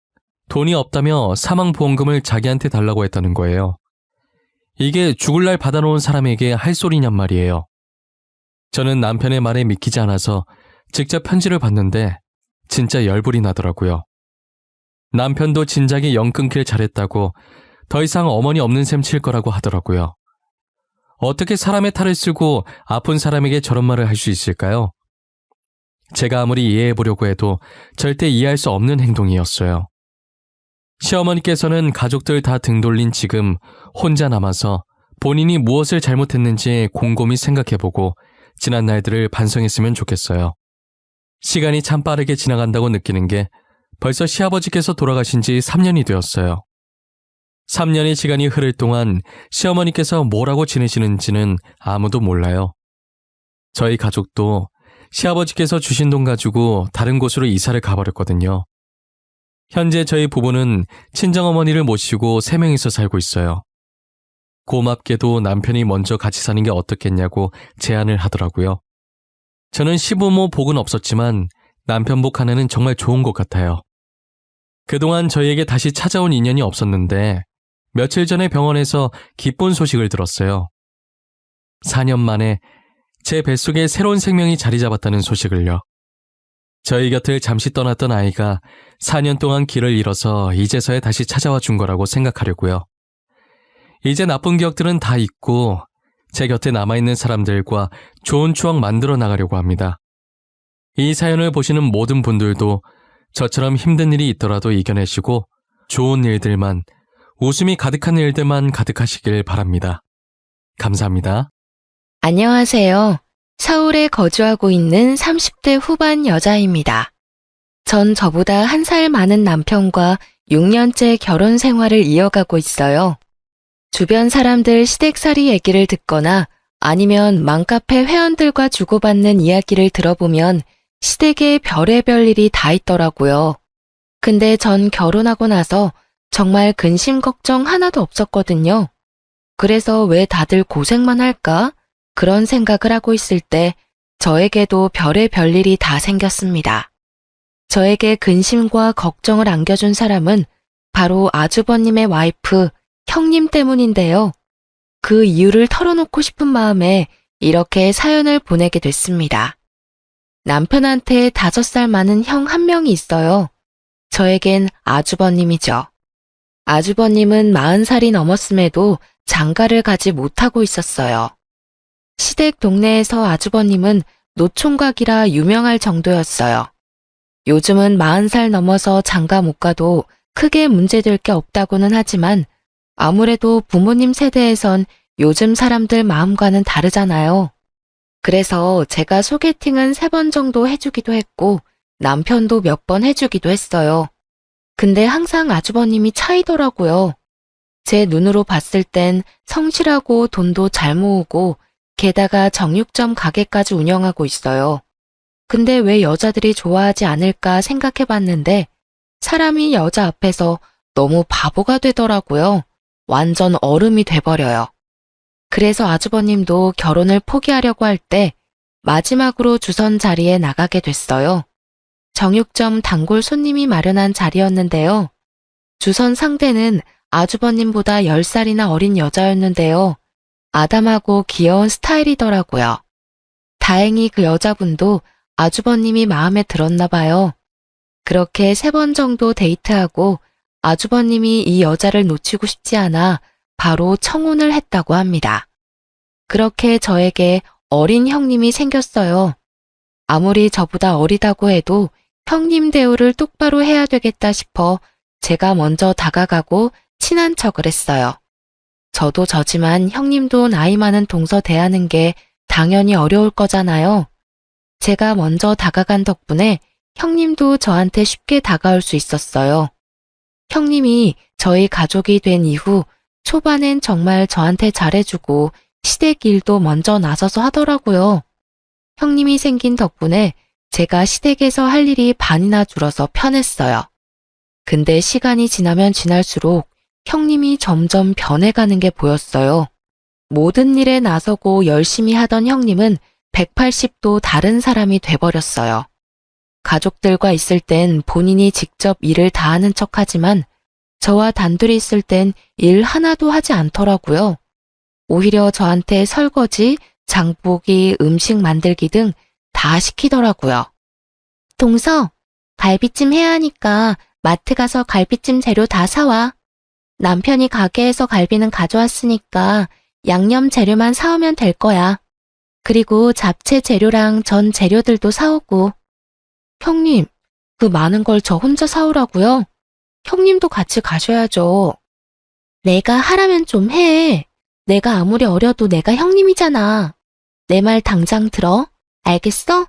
돈이 없다며 사망보험금을 자기한테 달라고 했다는 거예요. 이게 죽을 날 받아놓은 사람에게 할 소리냔 말이에요. 저는 남편의 말에 믿기지 않아서 직접 편지를 봤는데 진짜 열불이 나더라고요. 남편도 진작에 영 끊길 잘했다고 더 이상 어머니 없는 셈 칠 거라고 하더라고요. 어떻게 사람의 탈을 쓰고 아픈 사람에게 저런 말을 할 수 있을까요? 제가 아무리 이해해보려고 해도 절대 이해할 수 없는 행동이었어요. 시어머니께서는 가족들 다 등 돌린 지금 혼자 남아서 본인이 무엇을 잘못했는지 곰곰이 생각해보고 지난 날들을 반성했으면 좋겠어요. 시간이 참 빠르게 지나간다고 느끼는 게 벌써 시아버지께서 돌아가신 지 3년이 되었어요. 3년의 시간이 흐를 동안 시어머니께서 뭐라고 지내시는지는 아무도 몰라요. 저희 가족도 시아버지께서 주신 돈 가지고 다른 곳으로 이사를 가버렸거든요. 현재 저희 부부는 친정어머니를 모시고 3명이서 살고 있어요. 고맙게도 남편이 먼저 같이 사는 게 어떻겠냐고 제안을 하더라고요. 저는 시부모 복은 없었지만 남편 복 하나는 정말 좋은 것 같아요. 그동안 저희에게 다시 찾아온 인연이 없었는데 며칠 전에 병원에서 기쁜 소식을 들었어요. 4년 만에 제 뱃속에 새로운 생명이 자리 잡았다는 소식을요. 저희 곁을 잠시 떠났던 아이가 4년 동안 길을 잃어서 이제서야 다시 찾아와 준 거라고 생각하려고요. 이제 나쁜 기억들은 다 잊고 제 곁에 남아있는 사람들과 좋은 추억 만들어 나가려고 합니다. 이 사연을 보시는 모든 분들도 저처럼 힘든 일이 있더라도 이겨내시고 좋은 일들만, 웃음이 가득한 일들만 가득하시길 바랍니다. 감사합니다.
안녕하세요. 서울에 거주하고 있는 30대 후반 여자입니다. 전 저보다 1살 많은 남편과 6년째 결혼 생활을 이어가고 있어요. 주변 사람들 시댁살이 얘기를 듣거나 아니면 맘카페 회원들과 주고받는 이야기를 들어보면 시댁에 별의별 일이 다 있더라고요. 근데 전 결혼하고 나서 정말 근심 걱정 하나도 없었거든요. 그래서 왜 다들 고생만 할까? 그런 생각을 하고 있을 때 저에게도 별의별 일이 다 생겼습니다. 저에게 근심과 걱정을 안겨준 사람은 바로 아주버님의 와이프, 형님 때문인데요. 그 이유를 털어놓고 싶은 마음에 이렇게 사연을 보내게 됐습니다. 남편한테 5살 많은 형 한 명이 있어요. 저에겐 아주버님이죠. 아주버님은 40살이 넘었음에도 장가를 가지 못하고 있었어요. 시댁 동네에서 아주버님은 노총각이라 유명할 정도였어요. 요즘은 40살 넘어서 장가 못 가도 크게 문제될 게 없다고는 하지만 아무래도 부모님 세대에선 요즘 사람들 마음과는 다르잖아요. 그래서 제가 소개팅은 3번 정도 해주기도 했고 남편도 몇 번 해주기도 했어요. 근데 항상 아주버님이 차이더라고요. 제 눈으로 봤을 땐 성실하고 돈도 잘 모으고 게다가 정육점 가게까지 운영하고 있어요. 근데 왜 여자들이 좋아하지 않을까 생각해봤는데 사람이 여자 앞에서 너무 바보가 되더라고요. 완전 얼음이 돼버려요. 그래서 아주버님도 결혼을 포기하려고 할 때 마지막으로 주선 자리에 나가게 됐어요. 정육점 단골 손님이 마련한 자리였는데요. 주선 상대는 아주버님보다 10살이나 어린 여자였는데요. 아담하고 귀여운 스타일이더라고요. 다행히 그 여자분도 아주버님이 마음에 들었나 봐요. 그렇게 3번 정도 데이트하고 아주버님이 이 여자를 놓치고 싶지 않아 바로 청혼을 했다고 합니다. 그렇게 저에게 어린 형님이 생겼어요. 아무리 저보다 어리다고 해도 형님 대우를 똑바로 해야 되겠다 싶어 제가 먼저 다가가고 친한 척을 했어요. 저도 저지만 형님도 나이 많은 동서 대하는 게 당연히 어려울 거잖아요. 제가 먼저 다가간 덕분에 형님도 저한테 쉽게 다가올 수 있었어요. 형님이 저희 가족이 된 이후 초반엔 정말 저한테 잘해주고 시댁 일도 먼저 나서서 하더라고요. 형님이 생긴 덕분에 제가 시댁에서 할 일이 반이나 줄어서 편했어요. 근데 시간이 지나면 지날수록 형님이 점점 변해가는 게 보였어요. 모든 일에 나서고 열심히 하던 형님은 180도 다른 사람이 돼버렸어요. 가족들과 있을 땐 본인이 직접 일을 다 하는 척하지만 저와 단둘이 있을 땐 일 하나도 하지 않더라고요. 오히려 저한테 설거지, 장보기, 음식 만들기 등 다 시키더라고요. 동서, 갈비찜 해야 하니까 마트 가서 갈비찜 재료 다 사와. 남편이 가게에서 갈비는 가져왔으니까 양념 재료만 사오면 될 거야. 그리고 잡채 재료랑 전 재료들도 사오고. 형님, 그 많은 걸 저 혼자 사오라고요? 형님도 같이 가셔야죠. 내가 하라면 좀 해. 내가 아무리 어려도 내가 형님이잖아. 내 말 당장 들어. 알겠어?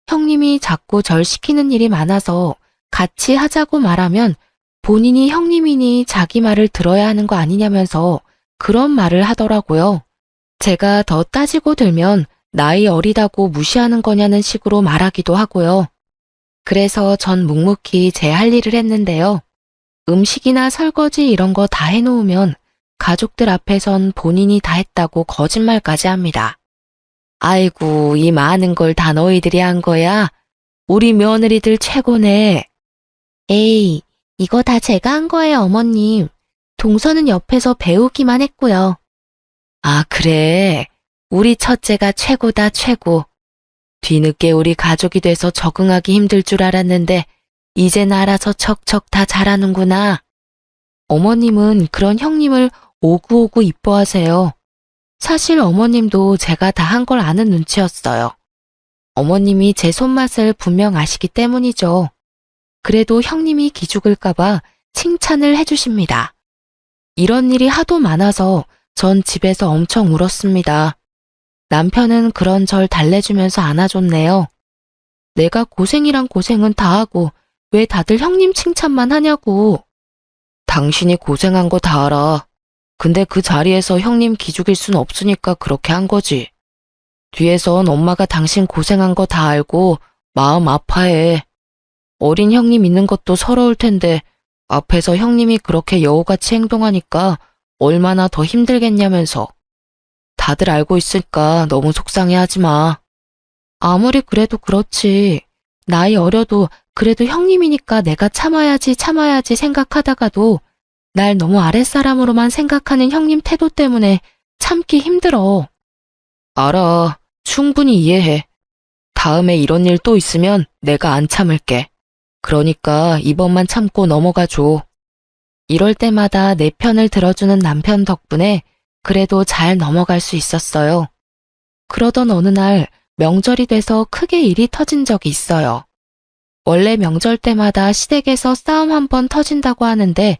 형님이 자꾸 절 시키는 일이 많아서 같이 하자고 말하면 본인이 형님이니 자기 말을 들어야 하는 거 아니냐면서 그런 말을 하더라고요. 제가 더 따지고 들면 나이 어리다고 무시하는 거냐는 식으로 말하기도 하고요. 그래서 전 묵묵히 제 할 일을 했는데요. 음식이나 설거지 이런 거 다 해놓으면 가족들 앞에선 본인이 다 했다고 거짓말까지 합니다. 아이고, 이 많은 걸 다 너희들이 한 거야? 우리 며느리들 최고네. 에이, 이거 다 제가 한 거예요, 어머님. 동서는 옆에서 배우기만 했고요. 아, 그래. 우리 첫째가 최고다, 최고. 뒤늦게 우리 가족이 돼서 적응하기 힘들 줄 알았는데 이젠 알아서 척척 다 잘하는구나. 어머님은 그런 형님을 오구오구 이뻐하세요. 사실 어머님도 제가 다 한 걸 아는 눈치였어요. 어머님이 제 손맛을 분명 아시기 때문이죠. 그래도 형님이 기죽을까봐 칭찬을 해주십니다. 이런 일이 하도 많아서 전 집에서 엄청 울었습니다. 남편은 그런 절 달래주면서 안아줬네요. 내가 고생이란 고생은 다 하고 왜 다들 형님 칭찬만 하냐고. 당신이 고생한 거 다 알아. 근데 그 자리에서 형님 기죽일 순 없으니까 그렇게 한 거지. 뒤에선 엄마가 당신 고생한 거 다 알고 마음 아파해. 어린 형님 있는 것도 서러울 텐데 앞에서 형님이 그렇게 여우같이 행동하니까 얼마나 더 힘들겠냐면서. 다들 알고 있으니까 너무 속상해하지 마. 아무리 그래도 그렇지. 나이 어려도 그래도 형님이니까 내가 참아야지 생각하다가도 날 너무 아랫사람으로만 생각하는 형님 태도 때문에 참기 힘들어. 알아. 충분히 이해해. 다음에 이런 일 또 있으면 내가 안 참을게. 그러니까 이번만 참고 넘어가 줘. 이럴 때마다 내 편을 들어주는 남편 덕분에 그래도 잘 넘어갈 수 있었어요. 그러던 어느 날 명절이 돼서 크게 일이 터진 적이 있어요. 원래 명절 때마다 시댁에서 싸움 한 번 터진다고 하는데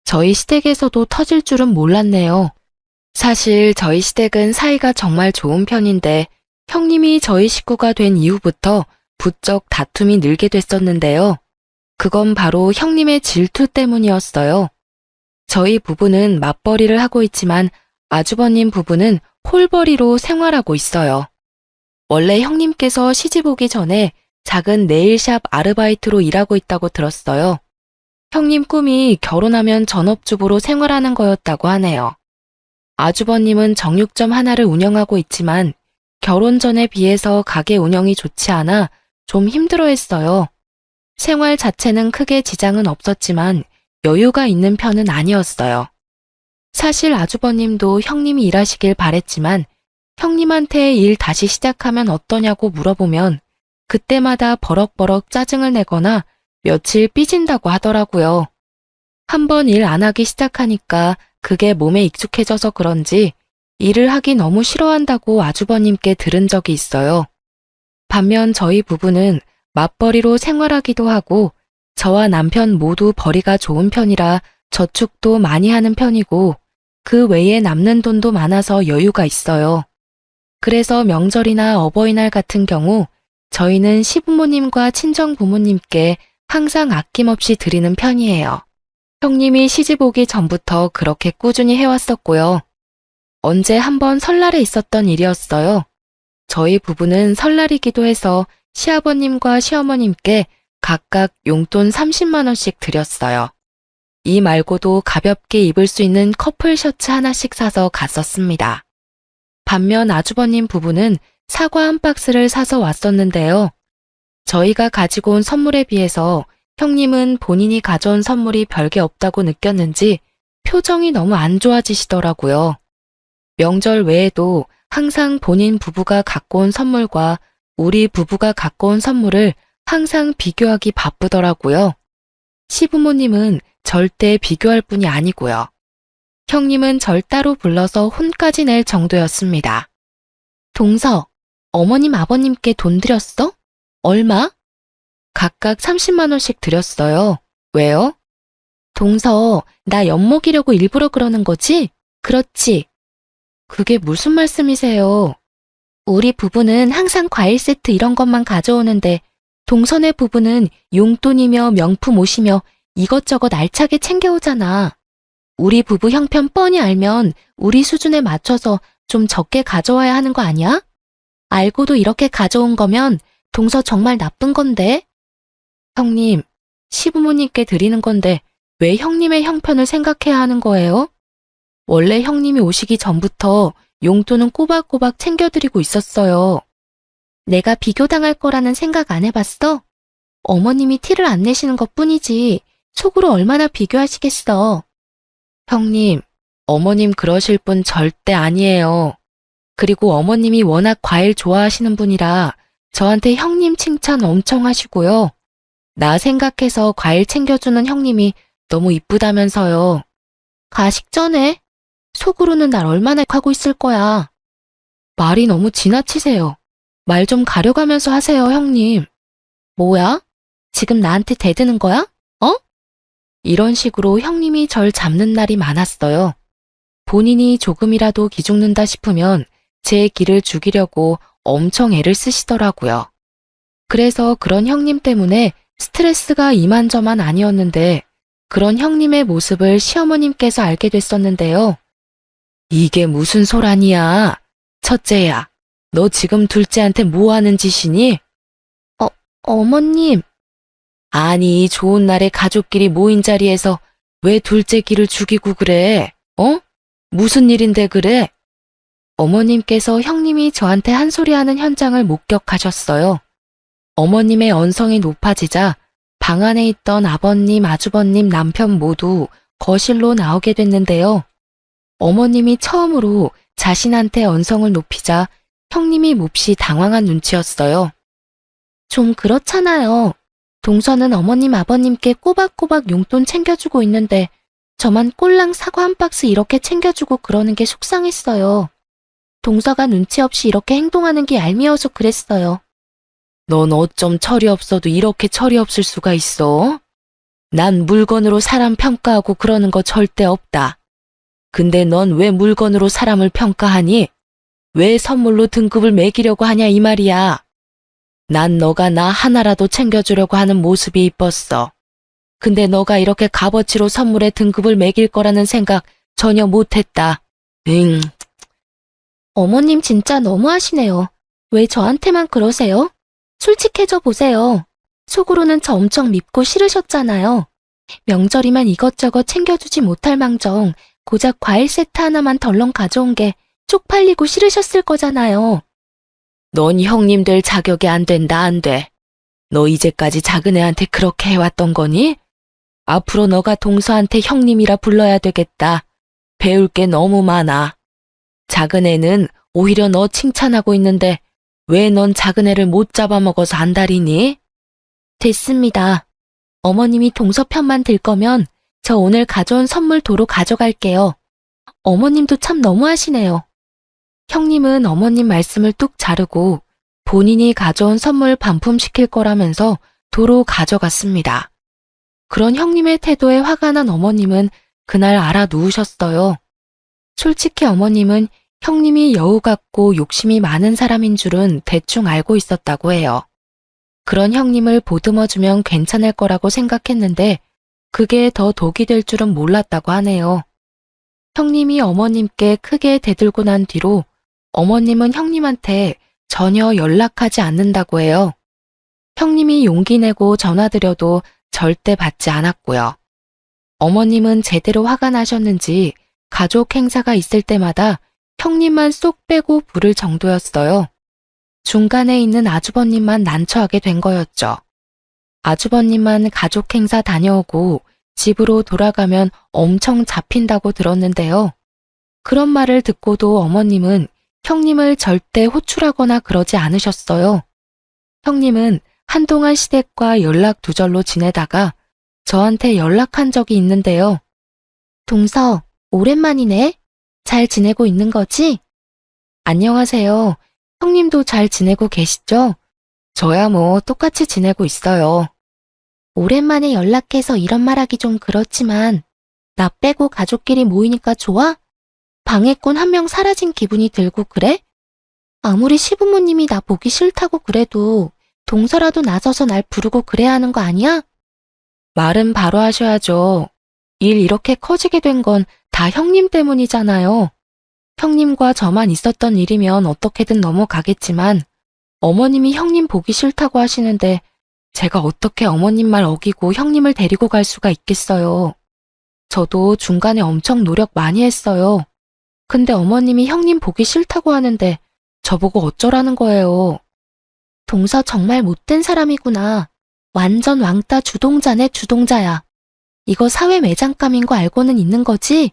저희 시댁에서도 터질 줄은 몰랐네요. 사실 저희 시댁은 사이가 정말 좋은 편인데 형님이 저희 식구가 된 이후부터 부쩍 다툼이 늘게 됐었는데요. 그건 바로 형님의 질투 때문이었어요. 저희 부부는 맞벌이를 하고 있지만 아주버님 부부는 홀벌이로 생활하고 있어요. 원래 형님께서 시집 오기 전에 작은 네일샵 아르바이트로 일하고 있다고 들었어요. 형님 꿈이 결혼하면 전업주부로 생활하는 거였다고 하네요. 아주버님은 정육점 하나를 운영하고 있지만 결혼 전에 비해서 가게 운영이 좋지 않아 좀 힘들어했어요. 생활 자체는 크게 지장은 없었지만 여유가 있는 편은 아니었어요. 사실 아주버님도 형님이 일하시길 바랬지만 형님한테 일 다시 시작하면 어떠냐고 물어보면 그때마다 버럭버럭 짜증을 내거나 며칠 삐진다고 하더라고요. 한번 일 안 하기 시작하니까 그게 몸에 익숙해져서 그런지 일을 하기 너무 싫어한다고 아주버님께 들은 적이 있어요. 반면 저희 부부는 맞벌이로 생활하기도 하고 저와 남편 모두 벌이가 좋은 편이라 저축도 많이 하는 편이고 그 외에 남는 돈도 많아서 여유가 있어요. 그래서 명절이나 어버이날 같은 경우 저희는 시부모님과 친정 부모님께 항상 아낌없이 드리는 편이에요. 형님이 시집 오기 전부터 그렇게 꾸준히 해왔었고요. 언제 한번 설날에 있었던 일이었어요. 저희 부부는 설날이기도 해서 시아버님과 시어머님께 각각 용돈 30만 원씩 드렸어요. 이 말고도 가볍게 입을 수 있는 커플 셔츠 하나씩 사서 갔었습니다. 반면 아주버님 부부는 사과 한 박스를 사서 왔었는데요. 저희가 가지고 온 선물에 비해서 형님은 본인이 가져온 선물이 별게 없다고 느꼈는지 표정이 너무 안 좋아지시더라고요. 명절 외에도 항상 본인 부부가 갖고 온 선물과 우리 부부가 갖고 온 선물을 항상 비교하기 바쁘더라고요. 시부모님은 절대 비교할 분이 아니고요. 형님은 절 따로 불러서 혼까지 낼 정도였습니다. 동서, 어머님 아버님께 돈 드렸어? 얼마? 각각 30만 원씩 드렸어요. 왜요? 동서, 나 엿먹이려고 일부러 그러는 거지? 그렇지. 그게 무슨 말씀이세요? 우리 부부는 항상 과일 세트 이런 것만 가져오는데 동선의 부부는 용돈이며 명품 옷이며 이것저것 알차게 챙겨오잖아. 우리 부부 형편 뻔히 알면 우리 수준에 맞춰서 좀 적게 가져와야 하는 거 아니야? 알고도 이렇게 가져온 거면 동서 정말 나쁜 건데. 형님, 시부모님께 드리는 건데 왜 형님의 형편을 생각해야 하는 거예요? 원래 형님이 오시기 전부터 용돈은 꼬박꼬박 챙겨드리고 있었어요. 내가 비교당할 거라는 생각 안 해봤어? 어머님이 티를 안 내시는 것뿐이지 속으로 얼마나 비교하시겠어. 형님, 어머님 그러실 분 절대 아니에요. 그리고 어머님이 워낙 과일 좋아하시는 분이라 저한테 형님 칭찬 엄청 하시고요. 나 생각해서 과일 챙겨주는 형님이 너무 이쁘다면서요. 가식 전에 속으로는 날 얼마나 하고 있을 거야. 말이 너무 지나치세요. 말 좀 가려가면서 하세요, 형님. 뭐야? 지금 나한테 대드는 거야? 어? 이런 식으로 형님이 절 잡는 날이 많았어요. 본인이 조금이라도 기죽는다 싶으면 제 기를 죽이려고 엄청 애를 쓰시더라고요. 그래서 그런 형님 때문에 스트레스가 이만저만 아니었는데 그런 형님의 모습을 시어머님께서 알게 됐었는데요. 이게 무슨 소란이야? 첫째야, 너 지금 둘째한테 뭐 하는 짓이니? 어머님. 아니, 좋은 날에 가족끼리 모인 자리에서 왜 둘째 기를 죽이고 그래? 무슨 일인데 그래? 어머님께서 형님이 저한테 한 소리 하는 현장을 목격하셨어요. 어머님의 언성이 높아지자 방 안에 있던 아버님, 아주버님, 남편 모두 거실로 나오게 됐는데요. 어머님이 처음으로 자신한테 언성을 높이자 형님이 몹시 당황한 눈치였어요. 좀 그렇잖아요. 동서는 어머님, 아버님께 꼬박꼬박 용돈 챙겨주고 있는데 저만 꼴랑 사과 한 박스 이렇게 챙겨주고 그러는 게 속상했어요. 동서가 눈치 없이 이렇게 행동하는 게 얄미워서 그랬어요. 넌 어쩜 철이 없어도 이렇게 철이 없을 수가 있어? 난 물건으로 사람 평가하고 그러는 거 절대 없다. 근데 넌 왜 물건으로 사람을 평가하니? 왜 선물로 등급을 매기려고 하냐 이 말이야. 난 너가 나 하나라도 챙겨주려고 하는 모습이 이뻤어. 근데 너가 이렇게 값어치로 선물에 등급을 매길 거라는 생각 전혀 못했다. 어머님 진짜 너무하시네요. 왜 저한테만 그러세요? 솔직해져 보세요. 속으로는 저 엄청 밉고 싫으셨잖아요. 명절이면 이것저것 챙겨주지 못할 망정 고작 과일 세트 하나만 덜렁 가져온 게 쪽팔리고 싫으셨을 거잖아요. 넌 형님 될 자격이 안 된다, 안 돼. 너 이제까지 작은 애한테 그렇게 해왔던 거니? 앞으로 너가 동서한테 형님이라 불러야 되겠다. 배울 게 너무 많아. 작은 애는 오히려 너 칭찬하고 있는데 왜 넌 작은 애를 못 잡아먹어서 안달이니? 됐습니다. 어머님이 동서 편만 들 거면 저 오늘 가져온 선물 도로 가져갈게요. 어머님도 참 너무하시네요. 형님은 어머님 말씀을 뚝 자르고 본인이 가져온 선물 반품시킬 거라면서 도로 가져갔습니다. 그런 형님의 태도에 화가 난 어머님은 그날 알아 누우셨어요. 솔직히 어머님은 형님이 여우 같고 욕심이 많은 사람인 줄은 대충 알고 있었다고 해요. 그런 형님을 보듬어주면 괜찮을 거라고 생각했는데 그게 더 독이 될 줄은 몰랐다고 하네요. 형님이 어머님께 크게 대들고 난 뒤로 어머님은 형님한테 전혀 연락하지 않는다고 해요. 형님이 용기 내고 전화드려도 절대 받지 않았고요. 어머님은 제대로 화가 나셨는지 가족 행사가 있을 때마다 형님만 쏙 빼고 부를 정도였어요. 중간에 있는 아주버님만 난처하게 된 거였죠. 아주버님만 가족 행사 다녀오고 집으로 돌아가면 엄청 잡힌다고 들었는데요. 그런 말을 듣고도 어머님은 형님을 절대 호출하거나 그러지 않으셨어요. 형님은 한동안 시댁과 연락 두절로 지내다가 저한테 연락한 적이 있는데요. 동서, 오랜만이네. 잘 지내고 있는 거지? 안녕하세요. 형님도 잘 지내고 계시죠? 저야 뭐 똑같이 지내고 있어요. 오랜만에 연락해서 이런 말하기 좀 그렇지만 나 빼고 가족끼리 모이니까 좋아? 방해꾼 한 명 사라진 기분이 들고 그래? 아무리 시부모님이 나 보기 싫다고 그래도 동서라도 나서서 날 부르고 그래야 하는 거 아니야? 말은 바로 하셔야죠. 일 이렇게 커지게 된 건 다 형님 때문이잖아요. 형님과 저만 있었던 일이면 어떻게든 넘어가겠지만 어머님이 형님 보기 싫다고 하시는데 제가 어떻게 어머님 말 어기고 형님을 데리고 갈 수가 있겠어요. 저도 중간에 엄청 노력 많이 했어요. 근데 어머님이 형님 보기 싫다고 하는데 저보고 어쩌라는 거예요. 동서 정말 못된 사람이구나. 완전 왕따 주동자네 주동자야. 이거 사회 매장감인 거 알고는 있는 거지?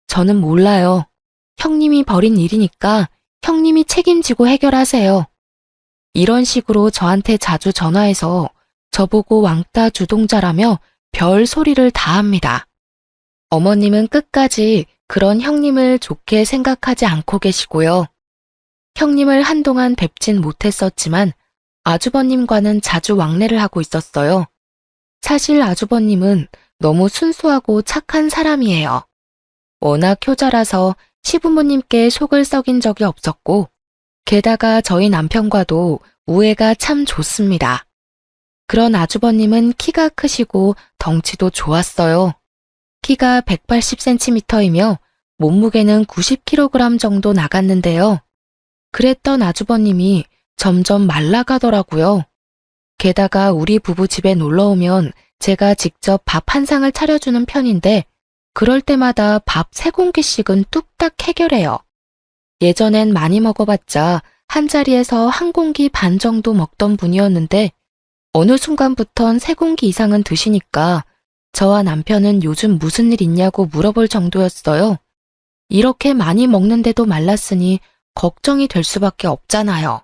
저는 몰라요. 형님이 벌인 일이니까 형님이 책임지고 해결하세요. 이런 식으로 저한테 자주 전화해서 저보고 왕따 주동자라며 별 소리를 다 합니다. 어머님은 끝까지 그런 형님을 좋게 생각하지 않고 계시고요. 형님을 한동안 뵙진 못했었지만 아주버님과는 자주 왕래를 하고 있었어요. 사실 아주버님은 너무 순수하고 착한 사람이에요. 워낙 효자라서 시부모님께 속을 썩인 적이 없었고 게다가 저희 남편과도 우애가 참 좋습니다. 그런 아주버님은 키가 크시고 덩치도 좋았어요. 키가 180cm이며 몸무게는 90kg 정도 나갔는데요. 그랬던 아주버님이 점점 말라가더라고요. 게다가 우리 부부 집에 놀러 오면 제가 직접 밥 한 상을 차려주는 편인데 그럴 때마다 밥 3공기씩은 뚝딱 해결해요. 예전엔 많이 먹어봤자 한 자리에서 1공기 반 정도 먹던 분이었는데 어느 순간부턴 3공기 이상은 드시니까 저와 남편은 요즘 무슨 일 있냐고 물어볼 정도였어요. 이렇게 많이 먹는데도 말랐으니 걱정이 될 수밖에 없잖아요.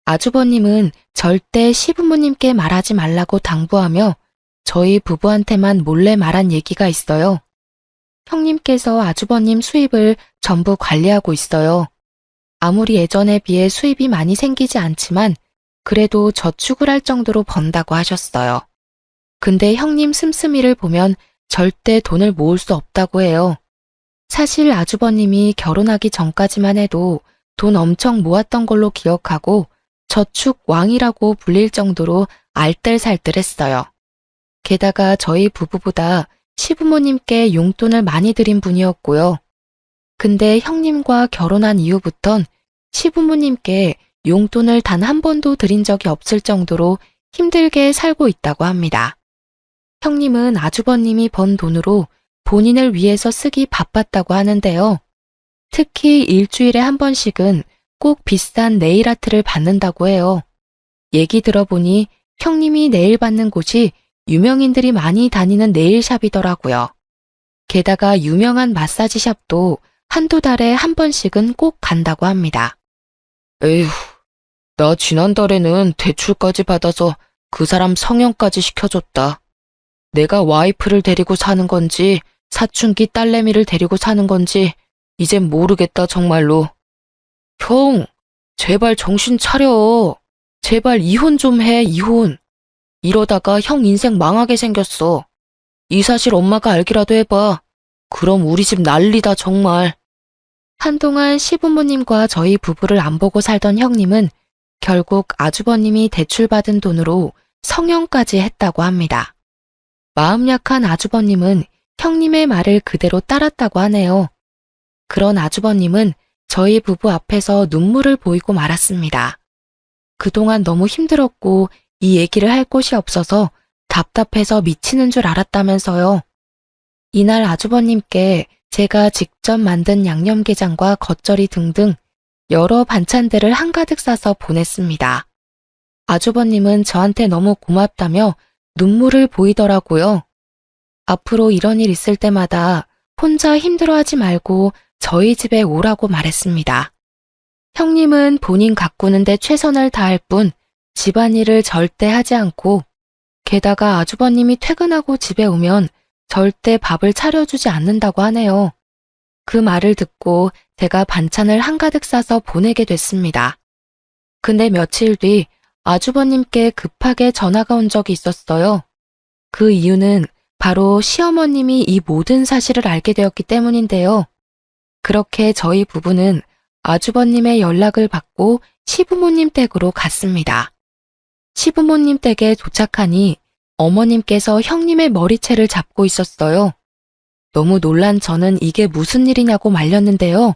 아주버님은 절대 시부모님께 말하지 말라고 당부하며 저희 부부한테만 몰래 말한 얘기가 있어요. 형님께서 아주버님 수입을 전부 관리하고 있어요. 아무리 예전에 비해 수입이 많이 생기지 않지만 그래도 저축을 할 정도로 번다고 하셨어요. 근데 형님 씀씀이를 보면 절대 돈을 모을 수 없다고 해요. 사실 아주버님이 결혼하기 전까지만 해도 돈 엄청 모았던 걸로 기억하고 저축 왕이라고 불릴 정도로 알뜰살뜰했어요. 게다가 저희 부부보다 시부모님께 용돈을 많이 드린 분이었고요. 근데 형님과 결혼한 이후부턴 시부모님께 용돈을 단 한 번도 드린 적이 없을 정도로 힘들게 살고 있다고 합니다. 형님은 아주버님이 번 돈으로 본인을 위해서 쓰기 바빴다고 하는데요. 특히 일주일에 한 번씩은 꼭 비싼 네일 아트를 받는다고 해요. 얘기 들어보니 형님이 네일 받는 곳이 유명인들이 많이 다니는 네일샵이더라고요. 게다가 유명한 마사지샵도 한두 달에 한 번씩은 꼭 간다고 합니다. 에휴, 나 지난달에는 대출까지 받아서 그 사람 성형까지 시켜줬다. 내가 와이프를 데리고 사는 건지 사춘기 딸내미를 데리고 사는 건지 이젠 모르겠다 정말로. 형, 제발 정신 차려. 제발 이혼 좀 해, 이혼. 이러다가 형 인생 망하게 생겼어. 이 사실 엄마가 알기라도 해봐. 그럼 우리 집 난리다 정말. 한동안 시부모님과 저희 부부를 안 보고 살던 형님은 결국 아주버님이 대출받은 돈으로 성형까지 했다고 합니다. 마음 약한 아주버님은 형님의 말을 그대로 따랐다고 하네요. 그런 아주버님은 저희 부부 앞에서 눈물을 보이고 말았습니다. 그동안 너무 힘들었고 이 얘기를 할 곳이 없어서 답답해서 미치는 줄 알았다면서요. 이날 아주버님께 제가 직접 만든 양념게장과 겉절이 등등 여러 반찬들을 한가득 싸서 보냈습니다. 아주버님은 저한테 너무 고맙다며 눈물을 보이더라고요. 앞으로 이런 일 있을 때마다 혼자 힘들어하지 말고 저희 집에 오라고 말했습니다. 형님은 본인 가꾸는데 최선을 다할 뿐 집안일을 절대 하지 않고 게다가 아주버님이 퇴근하고 집에 오면 절대 밥을 차려주지 않는다고 하네요. 그 말을 듣고 제가 반찬을 한가득 싸서 보내게 됐습니다. 근데 며칠 뒤 아주버님께 급하게 전화가 온 적이 있었어요. 그 이유는 바로 시어머님이 이 모든 사실을 알게 되었기 때문인데요. 그렇게 저희 부부는 아주버님의 연락을 받고 시부모님 댁으로 갔습니다. 시부모님 댁에 도착하니 어머님께서 형님의 머리채를 잡고 있었어요. 너무 놀란 저는 이게 무슨 일이냐고 말렸는데요.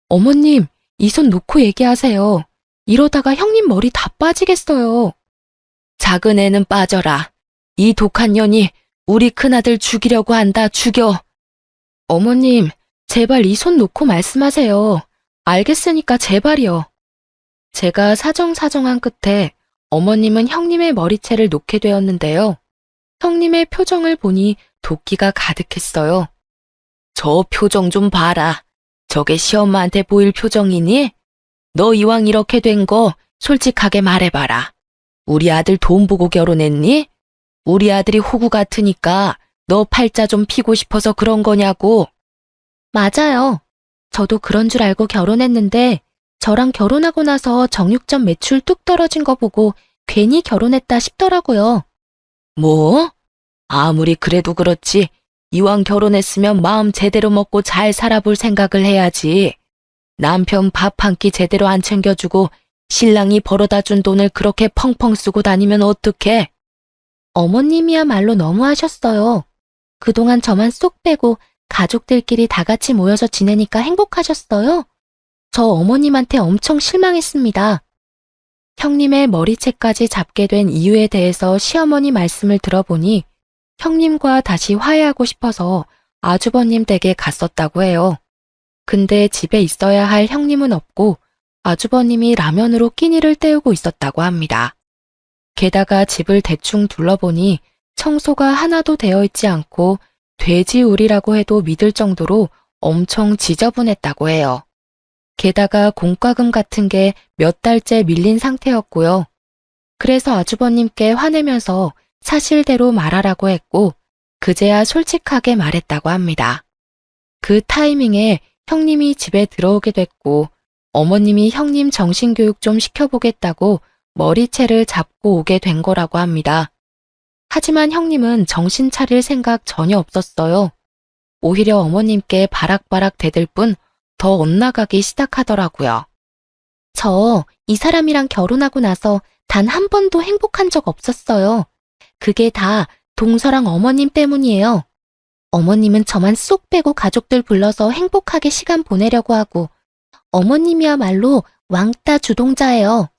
어머님, 이 손 놓고 얘기하세요. 이러다가 형님 머리 다 빠지겠어요. 작은 애는 빠져라. 이 독한 년이 우리 큰아들 죽이려고 한다, 죽여. 어머님, 제발 이 손 놓고 말씀하세요. 알겠으니까 제발이요. 제가 사정사정한 끝에 어머님은 형님의 머리채를 놓게 되었는데요. 형님의 표정을 보니 도끼가 가득했어요. 저 표정 좀 봐라. 저게 시엄마한테 보일 표정이니? 너 이왕 이렇게 된 거 솔직하게 말해봐라. 우리 아들 돈 보고 결혼했니? 우리 아들이 호구 같으니까 너 팔자 좀 피고 싶어서 그런 거냐고. 맞아요. 저도 그런 줄 알고 결혼했는데 저랑 결혼하고 나서 정육점 매출 뚝 떨어진 거 보고 괜히 결혼했다 싶더라고요. 뭐? 아무리 그래도 그렇지. 이왕 결혼했으면 마음 제대로 먹고 잘 살아볼 생각을 해야지. 남편 밥 한 끼 제대로 안 챙겨주고 신랑이 벌어다 준 돈을 그렇게 펑펑 쓰고 다니면 어떡해? 어머님이야말로 너무하셨어요. 그동안 저만 쏙 빼고 가족들끼리 다 같이 모여서 지내니까 행복하셨어요? 저 어머님한테 엄청 실망했습니다. 형님의 머리채까지 잡게 된 이유에 대해서 시어머니 말씀을 들어보니 형님과 다시 화해하고 싶어서 아주버님 댁에 갔었다고 해요. 근데 집에 있어야 할 형님은 없고 아주버님이 라면으로 끼니를 때우고 있었다고 합니다. 게다가 집을 대충 둘러보니 청소가 하나도 되어 있지 않고 돼지우리라고 해도 믿을 정도로 엄청 지저분했다고 해요. 게다가 공과금 같은 게 몇 달째 밀린 상태였고요. 그래서 아주버님께 화내면서 사실대로 말하라고 했고 그제야 솔직하게 말했다고 합니다. 그 타이밍에 형님이 집에 들어오게 됐고 어머님이 형님 정신교육 좀 시켜보겠다고 머리채를 잡고 오게 된 거라고 합니다. 하지만 형님은 정신 차릴 생각 전혀 없었어요. 오히려 어머님께 바락바락 대들 뿐 더 엇나가기 시작하더라고요. 저 이 사람이랑 결혼하고 나서 단 한 번도 행복한 적 없었어요. 그게 다 동서랑 어머님 때문이에요. 어머님은 저만 쏙 빼고 가족들 불러서 행복하게 시간 보내려고 하고 어머님이야말로 왕따 주동자예요.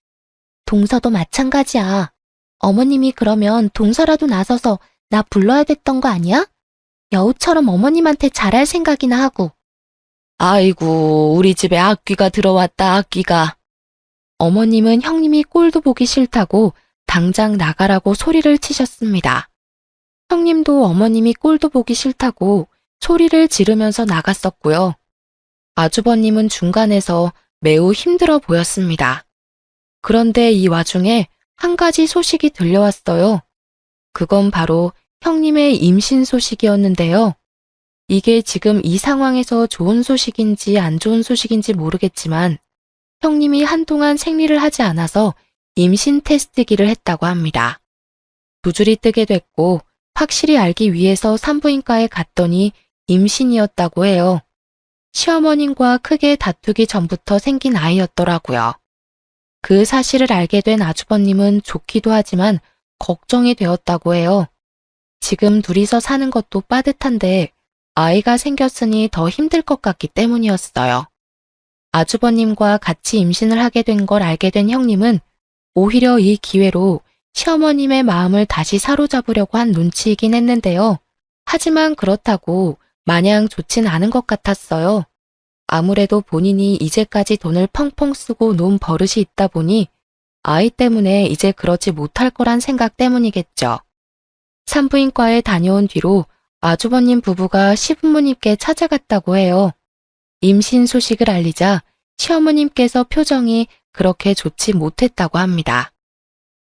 동서도 마찬가지야. 어머님이 그러면 동서라도 나서서 나 불러야 됐던 거 아니야? 여우처럼 어머님한테 잘할 생각이나 하고. 아이고, 우리 집에 악귀가 들어왔다, 악귀가. 어머님은 형님이 꼴도 보기 싫다고 당장 나가라고 소리를 치셨습니다. 형님도 어머님이 꼴도 보기 싫다고 소리를 지르면서 나갔었고요. 아주버님은 중간에서 매우 힘들어 보였습니다. 그런데 이 와중에 한 가지 소식이 들려왔어요. 그건 바로 형님의 임신 소식이었는데요. 이게 지금 이 상황에서 좋은 소식인지 안 좋은 소식인지 모르겠지만 형님이 한동안 생리를 하지 않아서 임신 테스트기를 했다고 합니다. 두 줄이 뜨게 됐고 확실히 알기 위해서 산부인과에 갔더니 임신이었다고 해요. 시어머님과 크게 다투기 전부터 생긴 아이였더라고요. 그 사실을 알게 된 아주버님은 좋기도 하지만 걱정이 되었다고 해요. 지금 둘이서 사는 것도 빠듯한데 아이가 생겼으니 더 힘들 것 같기 때문이었어요. 아주버님과 같이 임신을 하게 된 걸 알게 된 형님은 오히려 이 기회로 시어머님의 마음을 다시 사로잡으려고 한 눈치이긴 했는데요. 하지만 그렇다고 마냥 좋진 않은 것 같았어요. 아무래도 본인이 이제까지 돈을 펑펑 쓰고 놓은 버릇이 있다 보니 아이 때문에 이제 그러지 못할 거란 생각 때문이겠죠. 산부인과에 다녀온 뒤로 아주버님 부부가 시부모님께 찾아갔다고 해요. 임신 소식을 알리자 시어머님께서 표정이 그렇게 좋지 못했다고 합니다.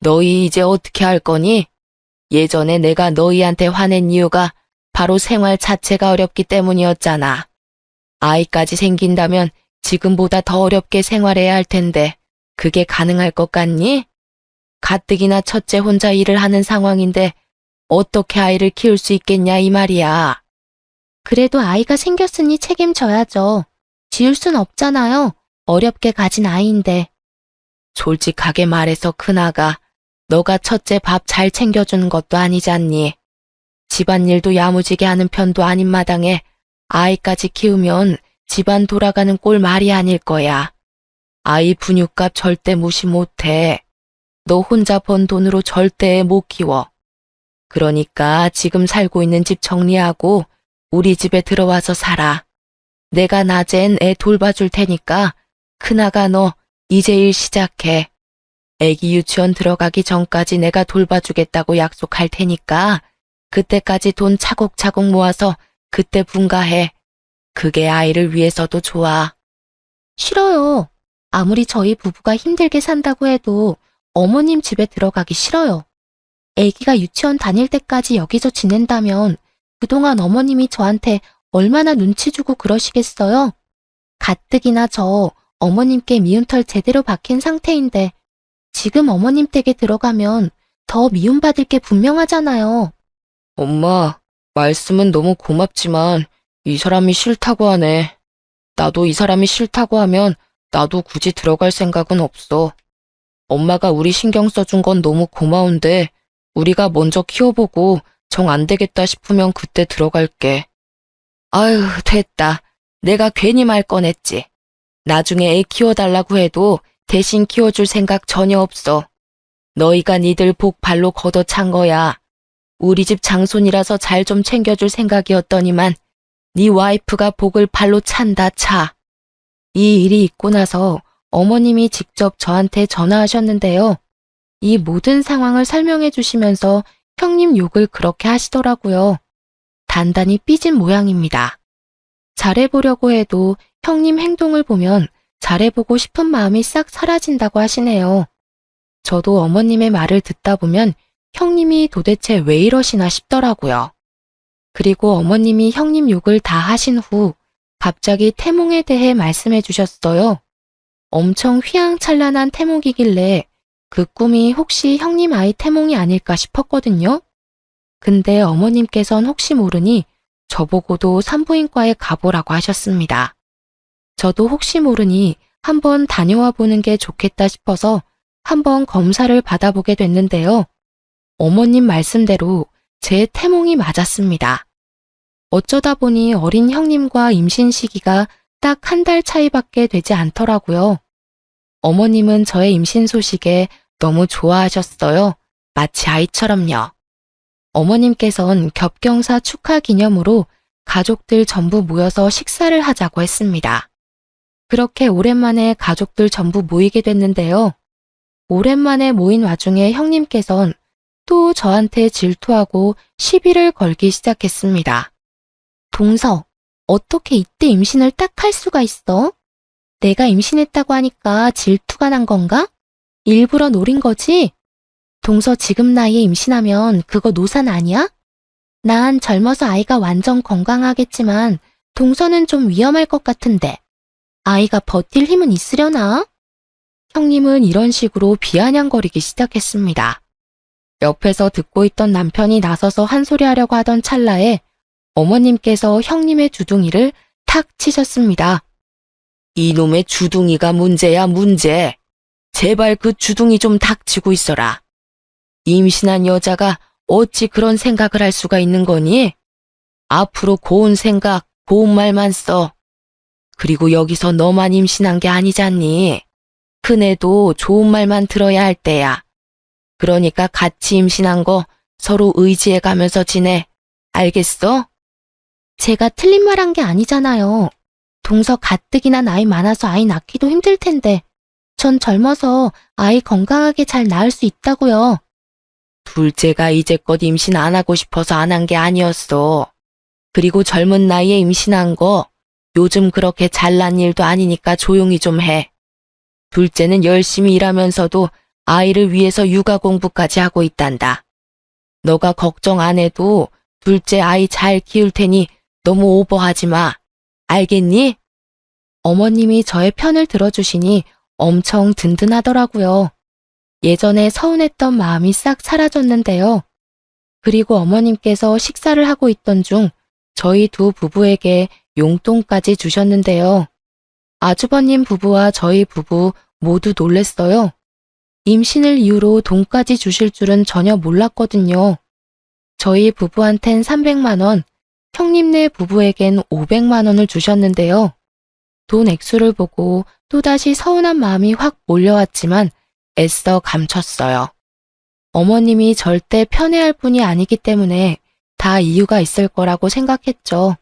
너희 이제 어떻게 할 거니? 예전에 내가 너희한테 화낸 이유가 바로 생활 자체가 어렵기 때문이었잖아. 아이까지 생긴다면 지금보다 더 어렵게 생활해야 할 텐데 그게 가능할 것 같니? 가뜩이나 첫째 혼자 일을 하는 상황인데 어떻게 아이를 키울 수 있겠냐 이 말이야. 그래도 아이가 생겼으니 책임져야죠. 지울 순 없잖아요. 어렵게 가진 아이인데. 솔직하게 말해서 큰아가, 너가 첫째 밥 잘 챙겨주는 것도 아니잖니. 집안일도 야무지게 하는 편도 아닌 마당에 아이까지 키우면 집안 돌아가는 꼴 말이 아닐 거야. 아이 분유값 절대 무시 못해. 너 혼자 번 돈으로 절대 못 키워. 그러니까 지금 살고 있는 집 정리하고 우리 집에 들어와서 살아. 내가 낮엔 애 돌봐줄 테니까 큰아가 너 이제 일 시작해. 애기 유치원 들어가기 전까지 내가 돌봐주겠다고 약속할 테니까 그때까지 돈 차곡차곡 모아서 그때 분가해. 그게 아이를 위해서도 좋아. 싫어요. 아무리 저희 부부가 힘들게 산다고 해도 어머님 집에 들어가기 싫어요. 애기가 유치원 다닐 때까지 여기서 지낸다면 그동안 어머님이 저한테 얼마나 눈치 주고 그러시겠어요? 가뜩이나 저 어머님께 미운 털 제대로 박힌 상태인데 지금 어머님 댁에 들어가면 더 미움받을 게 분명하잖아요. 엄마, 말씀은 너무 고맙지만 이 사람이 싫다고 하네. 나도 이 사람이 싫다고 하면 나도 굳이 들어갈 생각은 없어. 엄마가 우리 신경 써준 건 너무 고마운데 우리가 먼저 키워보고 정 안 되겠다 싶으면 그때 들어갈게. 아유, 됐다. 내가 괜히 말 꺼냈지. 나중에 애 키워달라고 해도 대신 키워줄 생각 전혀 없어. 너희가 니들 복 발로 걷어찬 거야. 우리 집 장손이라서 잘 좀 챙겨줄 생각이었더니만 네 와이프가 복을 발로 찬다 차. 이 일이 있고 나서 어머님이 직접 저한테 전화하셨는데요. 이 모든 상황을 설명해 주시면서 형님 욕을 그렇게 하시더라고요. 단단히 삐진 모양입니다. 잘해보려고 해도 형님 행동을 보면 잘해보고 싶은 마음이 싹 사라진다고 하시네요. 저도 어머님의 말을 듣다 보면 형님이 도대체 왜 이러시나 싶더라고요. 그리고 어머님이 형님 욕을 다 하신 후 갑자기 태몽에 대해 말씀해 주셨어요. 엄청 휘황찬란한 태몽이길래 그 꿈이 혹시 형님 아이 태몽이 아닐까 싶었거든요. 근데 어머님께선 혹시 모르니 저보고도 산부인과에 가보라고 하셨습니다. 저도 혹시 모르니 한번 다녀와 보는 게 좋겠다 싶어서 한번 검사를 받아보게 됐는데요. 어머님 말씀대로 제 태몽이 맞았습니다. 어쩌다 보니 어린 형님과 임신 시기가 딱 한 달 차이밖에 되지 않더라고요. 어머님은 저의 임신 소식에 너무 좋아하셨어요. 마치 아이처럼요. 어머님께선 겹경사 축하 기념으로 가족들 전부 모여서 식사를 하자고 했습니다. 그렇게 오랜만에 가족들 전부 모이게 됐는데요. 오랜만에 모인 와중에 형님께선 또 저한테 질투하고 시비를 걸기 시작했습니다. 동서, 어떻게 이때 임신을 딱 할 수가 있어? 내가 임신했다고 하니까 질투가 난 건가? 일부러 노린 거지? 동서 지금 나이에 임신하면 그거 노산 아니야? 난 젊어서 아이가 완전 건강하겠지만 동서는 좀 위험할 것 같은데 아이가 버틸 힘은 있으려나? 형님은 이런 식으로 비아냥거리기 시작했습니다. 옆에서 듣고 있던 남편이 나서서 한 소리 하려고 하던 찰나에 어머님께서 형님의 주둥이를 탁 치셨습니다. 이놈의 주둥이가 문제야, 문제. 제발 그 주둥이 좀 닥치고 있어라. 임신한 여자가 어찌 그런 생각을 할 수가 있는 거니? 앞으로 고운 생각, 고운 말만 써. 그리고 여기서 너만 임신한 게 아니잖니. 큰애도 좋은 말만 들어야 할 때야. 그러니까 같이 임신한 거 서로 의지해 가면서 지내. 알겠어? 제가 틀린 말 한 게 아니잖아요. 동서 가뜩이나 나이 많아서 아이 낳기도 힘들 텐데 전 젊어서 아이 건강하게 잘 낳을 수 있다고요. 둘째가 이제껏 임신 안 하고 싶어서 안 한 게 아니었어. 그리고 젊은 나이에 임신한 거 요즘 그렇게 잘난 일도 아니니까 조용히 좀 해. 둘째는 열심히 일하면서도 아이를 위해서 육아 공부까지 하고 있단다. 너가 걱정 안 해도 둘째 아이 잘 키울 테니 너무 오버하지 마. 알겠니? 어머님이 저의 편을 들어주시니 엄청 든든하더라고요. 예전에 서운했던 마음이 싹 사라졌는데요. 그리고 어머님께서 식사를 하고 있던 중 저희 두 부부에게 용돈까지 주셨는데요. 아주버님 부부와 저희 부부 모두 놀랬어요. 임신을 이유로 돈까지 주실 줄은 전혀 몰랐거든요. 저희 부부한텐 300만 원, 형님네 부부에겐 500만 원을 주셨는데요. 돈 액수를 보고 또다시 서운한 마음이 확 몰려왔지만 애써 감췄어요. 어머님이 절대 편애할 분이 아니기 때문에 다 이유가 있을 거라고 생각했죠.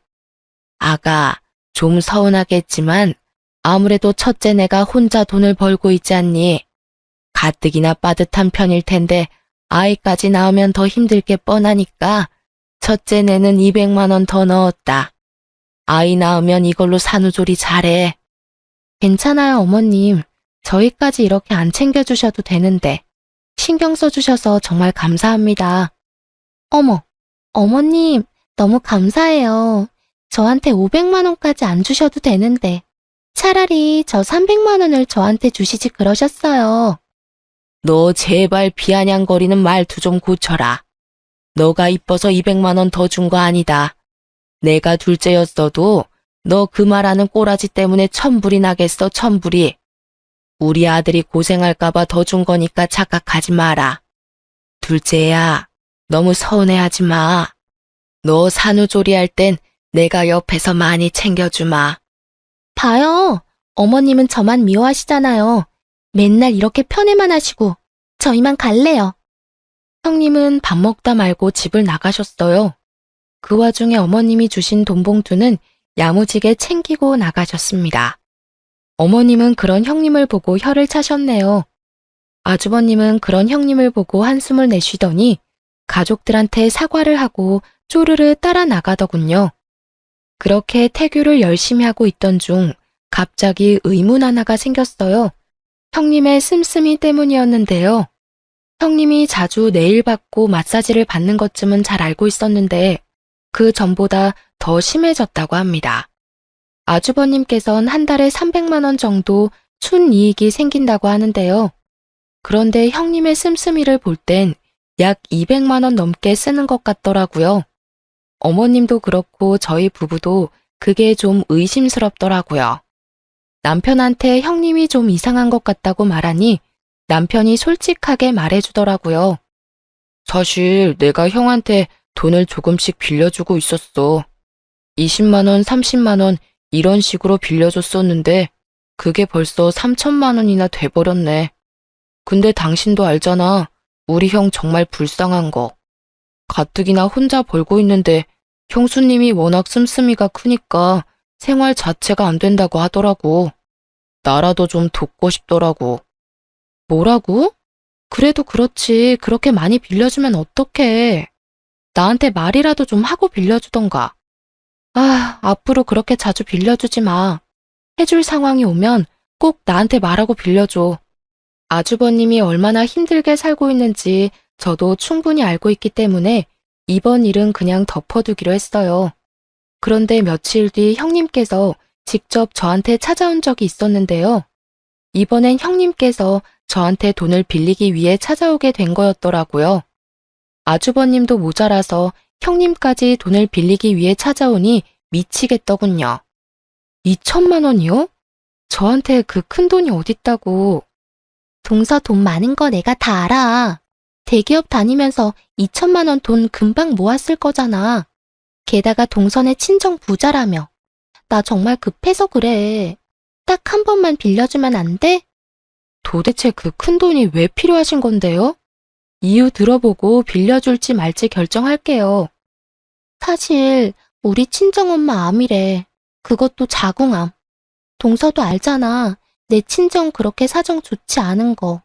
아가, 좀 서운하겠지만 아무래도 첫째 내가 혼자 돈을 벌고 있지 않니? 가뜩이나 빠듯한 편일 텐데 아이까지 낳으면 더 힘들 게 뻔하니까 첫째 내는 200만 원 더 넣었다. 아이 낳으면 이걸로 산후조리 잘해. 괜찮아요, 어머님. 저희까지 이렇게 안 챙겨주셔도 되는데 신경 써주셔서 정말 감사합니다. 어머, 어머님 너무 감사해요. 저한테 500만 원까지 안 주셔도 되는데 차라리 저 300만 원을 저한테 주시지 그러셨어요. 너 제발 비아냥거리는 말투 좀 고쳐라. 너가 이뻐서 200만 원 더 준 거 아니다. 내가 둘째였어도 너 그 말하는 꼬라지 때문에 천불이 나겠어, 천불이. 우리 아들이 고생할까봐 더 준 거니까 착각하지 마라. 둘째야, 너무 서운해하지 마. 너 산후조리 할 땐 내가 옆에서 많이 챙겨주마. 봐요. 어머님은 저만 미워하시잖아요. 맨날 이렇게 편애만 하시고 저 이만 갈래요. 형님은 밥 먹다 말고 집을 나가셨어요. 그 와중에 어머님이 주신 돈 봉투는 야무지게 챙기고 나가셨습니다. 어머님은 그런 형님을 보고 혀를 차셨네요. 아주버님은 그런 형님을 보고 한숨을 내쉬더니 가족들한테 사과를 하고 쪼르르 따라 나가더군요. 그렇게 태교를 열심히 하고 있던 중 갑자기 의문 하나가 생겼어요. 형님의 씀씀이 때문이었는데요. 형님이 자주 네일 받고 마사지를 받는 것쯤은 잘 알고 있었는데 그 전보다 더 심해졌다고 합니다. 아주버님께선 한 달에 300만 원 정도 순이익이 생긴다고 하는데요. 그런데 형님의 씀씀이를 볼 땐 약 200만 원 넘게 쓰는 것 같더라고요. 어머님도 그렇고 저희 부부도 그게 좀 의심스럽더라고요. 남편한테 형님이 좀 이상한 것 같다고 말하니 남편이 솔직하게 말해주더라고요. 사실 내가 형한테 돈을 조금씩 빌려주고 있었어. 20만 원, 30만 원 이런 식으로 빌려줬었는데 그게 벌써 3천만 원이나 돼버렸네. 근데 당신도 알잖아. 우리 형 정말 불쌍한 거. 가뜩이나 혼자 벌고 있는데 형수님이 워낙 씀씀이가 크니까 생활 자체가 안 된다고 하더라고. 나라도 좀 돕고 싶더라고. 뭐라고? 그래도 그렇지. 그렇게 많이 빌려주면 어떡해. 나한테 말이라도 좀 하고 빌려주던가. 아, 앞으로 그렇게 자주 빌려주지 마. 해줄 상황이 오면 꼭 나한테 말하고 빌려줘. 아주버님이 얼마나 힘들게 살고 있는지 저도 충분히 알고 있기 때문에 이번 일은 그냥 덮어두기로 했어요. 그런데 며칠 뒤 형님께서 직접 저한테 찾아온 적이 있었는데요. 이번엔 형님께서 저한테 돈을 빌리기 위해 찾아오게 된 거였더라고요. 아주버님도 모자라서 형님까지 돈을 빌리기 위해 찾아오니 미치겠더군요. 2천만 원이요? 저한테 그 큰 돈이 어딨다고. 동서 돈 많은 거 내가 다 알아. 대기업 다니면서 2천만 원 돈 금방 모았을 거잖아. 게다가 동선의 친정 부자라며. 나 정말 급해서 그래. 딱 한 번만 빌려주면 안 돼? 도대체 그 큰 돈이 왜 필요하신 건데요? 이유 들어보고 빌려줄지 말지 결정할게요. 사실 우리 친정엄마 암이래. 그것도 자궁암. 동서도 알잖아. 내 친정 그렇게 사정 좋지 않은 거.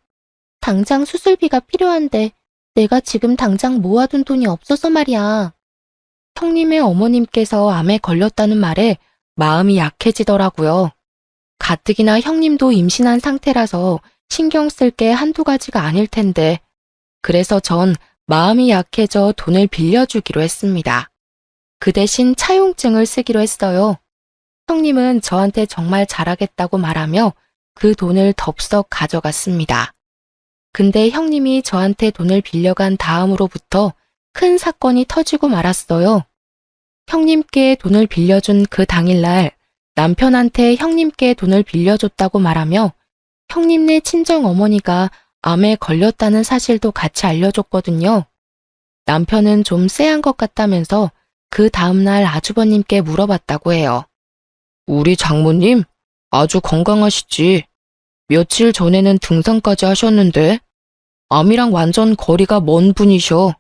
당장 수술비가 필요한데 내가 지금 당장 모아둔 돈이 없어서 말이야. 형님의 어머님께서 암에 걸렸다는 말에 마음이 약해지더라고요. 가뜩이나 형님도 임신한 상태라서 신경 쓸 게 한두 가지가 아닐 텐데 그래서 전 마음이 약해져 돈을 빌려주기로 했습니다. 그 대신 차용증을 쓰기로 했어요. 형님은 저한테 정말 잘하겠다고 말하며 그 돈을 덥석 가져갔습니다. 근데 형님이 저한테 돈을 빌려간 다음으로부터 큰 사건이 터지고 말았어요. 형님께 돈을 빌려준 그 당일날 남편한테 형님께 돈을 빌려줬다고 말하며 형님네 친정 어머니가 암에 걸렸다는 사실도 같이 알려줬거든요. 남편은 좀 쎄한 것 같다면서 그 다음날 아주버님께 물어봤다고 해요. 우리 장모님 아주 건강하시지. 며칠 전에는 등산까지 하셨는데 암이랑 완전 거리가 먼 분이셔.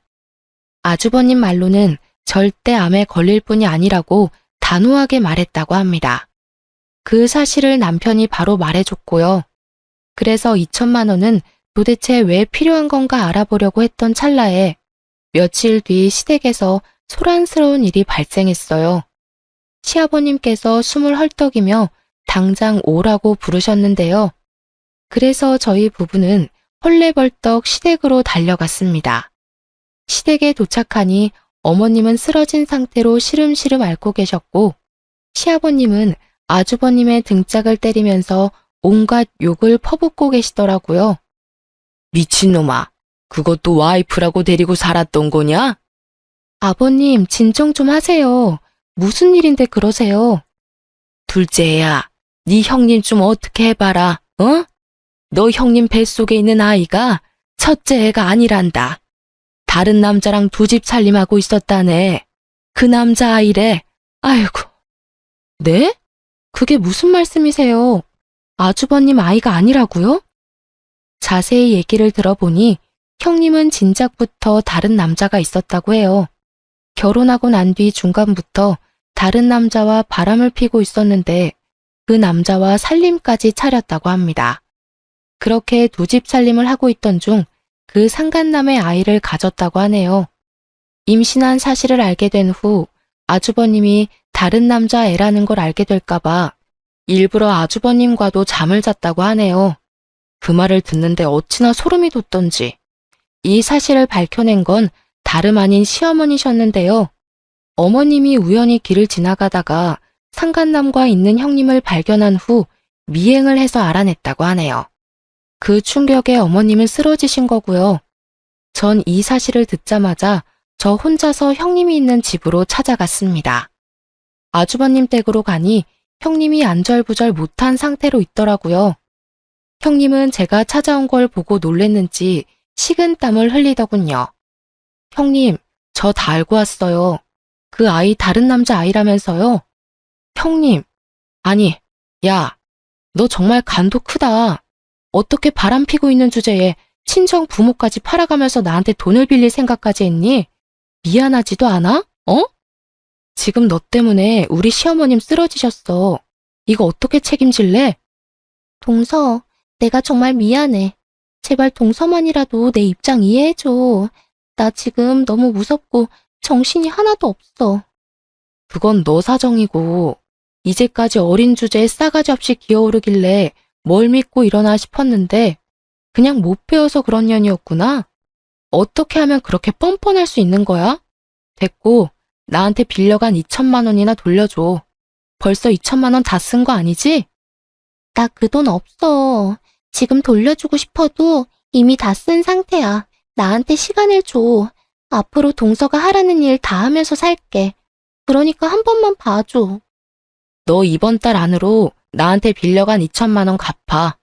아주버님 말로는 절대 암에 걸릴 뿐이 아니라고 단호하게 말했다고 합니다. 그 사실을 남편이 바로 말해줬고요. 그래서 2천만 원은 도대체 왜 필요한 건가 알아보려고 했던 찰나에 며칠 뒤 시댁에서 소란스러운 일이 발생했어요. 시아버님께서 숨을 헐떡이며 당장 오라고 부르셨는데요. 그래서 저희 부부는 헐레벌떡 시댁으로 달려갔습니다. 시댁에 도착하니 어머님은 쓰러진 상태로 시름시름 앓고 계셨고 시아버님은 아주버님의 등짝을 때리면서 온갖 욕을 퍼붓고 계시더라고요. 미친놈아, 그것도 와이프라고 데리고 살았던 거냐? 아버님, 진정 좀 하세요. 무슨 일인데 그러세요? 둘째 애야, 네 형님 좀 어떻게 해봐라, 어? 너 형님 뱃속에 있는 아이가 첫째 애가 아니란다. 다른 남자랑 두 집 살림하고 있었다네. 그 남자 아이래. 아이고, 네? 그게 무슨 말씀이세요? 아주버님 아이가 아니라고요? 자세히 얘기를 들어보니 형님은 진작부터 다른 남자가 있었다고 해요. 결혼하고 난 뒤 중간부터 다른 남자와 바람을 피고 있었는데 그 남자와 살림까지 차렸다고 합니다. 그렇게 두 집 살림을 하고 있던 중 그 상간남의 아이를 가졌다고 하네요. 임신한 사실을 알게 된 후 아주버님이 다른 남자 애라는 걸 알게 될까봐 일부러 아주버님과도 잠을 잤다고 하네요. 그 말을 듣는데 어찌나 소름이 돋던지. 이 사실을 밝혀낸 건 다름 아닌 시어머니셨는데요. 어머님이 우연히 길을 지나가다가 상간남과 있는 형님을 발견한 후 미행을 해서 알아냈다고 하네요. 그 충격에 어머님은 쓰러지신 거고요. 전 이 사실을 듣자마자 저 혼자서 형님이 있는 집으로 찾아갔습니다. 아주버님 댁으로 가니 형님이 안절부절 못한 상태로 있더라고요. 형님은 제가 찾아온 걸 보고 놀랬는지 식은땀을 흘리더군요. 형님, 저 다 알고 왔어요. 그 아이 다른 남자 아이라면서요? 형님, 아니, 야, 너 정말 간도 크다. 어떻게 바람 피고 있는 주제에 친정 부모까지 팔아가면서 나한테 돈을 빌릴 생각까지 했니? 미안하지도 않아? 어? 지금 너 때문에 우리 시어머님 쓰러지셨어. 이거 어떻게 책임질래? 동서, 내가 정말 미안해. 제발 동서만이라도 내 입장 이해해줘. 나 지금 너무 무섭고 정신이 하나도 없어. 그건 너 사정이고 이제까지 어린 주제에 싸가지 없이 기어오르길래 뭘 믿고 일어나 싶었는데 그냥 못 배워서 그런 년이었구나. 어떻게 하면 그렇게 뻔뻔할 수 있는 거야? 됐고 나한테 빌려간 2천만 원이나 돌려줘. 벌써 2천만 원 다 쓴 거 아니지? 나 그 돈 없어. 지금 돌려주고 싶어도 이미 다 쓴 상태야. 나한테 시간을 줘. 앞으로 동서가 하라는 일 다 하면서 살게. 그러니까 한 번만 봐줘. 너 이번 달 안으로 나한테 빌려간 2천만 원 갚아.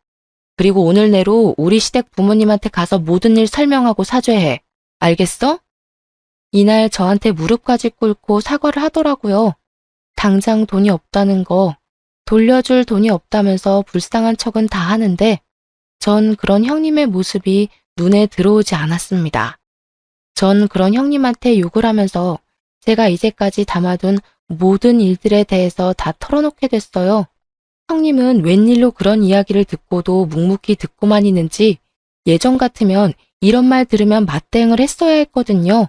그리고 오늘 내로 우리 시댁 부모님한테 가서 모든 일 설명하고 사죄해. 알겠어? 이날 저한테 무릎까지 꿇고 사과를 하더라고요. 당장 돈이 없다는 거, 돌려줄 돈이 없다면서 불쌍한 척은 다 하는데 전 그런 형님의 모습이 눈에 들어오지 않았습니다. 전 그런 형님한테 욕을 하면서 제가 이제까지 담아둔 모든 일들에 대해서 다 털어놓게 됐어요. 형님은 웬일로 그런 이야기를 듣고도 묵묵히 듣고만 있는지 예전 같으면 이런 말 들으면 맞대응을 했어야 했거든요.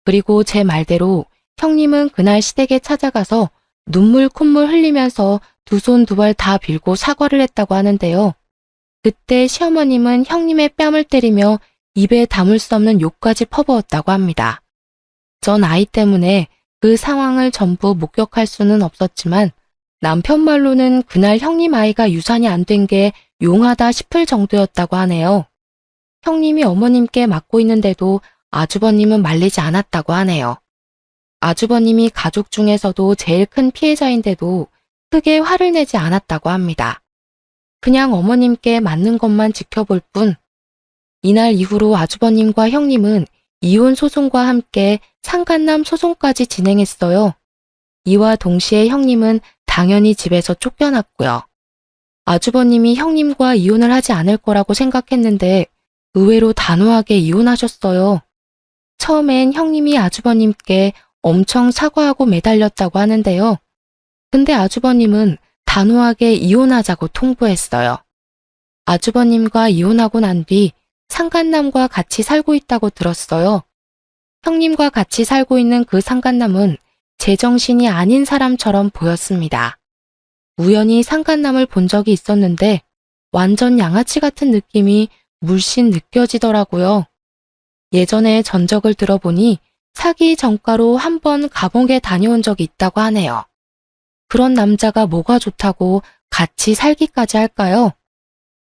그리고 제 말대로 형님은 그날 시댁에 찾아가서 눈물 콧물 흘리면서 두 손 두 발 다 빌고 사과를 했다고 하는데요. 그때 시어머님은 형님의 뺨을 때리며 입에 담을 수 없는 욕까지 퍼부었다고 합니다. 전 아이 때문에 그 상황을 전부 목격할 수는 없었지만 남편 말로는 그날 형님 아이가 유산이 안 된 게 용하다 싶을 정도였다고 하네요. 형님이 어머님께 맞고 있는데도 아주버님은 말리지 않았다고 하네요. 아주버님이 가족 중에서도 제일 큰 피해자인데도 크게 화를 내지 않았다고 합니다. 그냥 어머님께 맞는 것만 지켜볼 뿐. 이날 이후로 아주버님과 형님은 이혼 소송과 함께 상간남 소송까지 진행했어요. 이와 동시에 형님은 당연히 집에서 쫓겨났고요. 아주버님이 형님과 이혼을 하지 않을 거라고 생각했는데 의외로 단호하게 이혼하셨어요. 처음엔 형님이 아주버님께 엄청 사과하고 매달렸다고 하는데요. 근데 아주버님은 단호하게 이혼하자고 통보했어요. 아주버님과 이혼하고 난 뒤 상간남과 같이 살고 있다고 들었어요. 형님과 같이 살고 있는 그 상간남은 제정신이 아닌 사람처럼 보였습니다. 우연히 상간남을 본 적이 있었는데 완전 양아치 같은 느낌이 물씬 느껴지더라고요. 예전에 전적을 들어보니 사기 전과로 한 번 감옥에 다녀온 적이 있다고 하네요. 그런 남자가 뭐가 좋다고 같이 살기까지 할까요?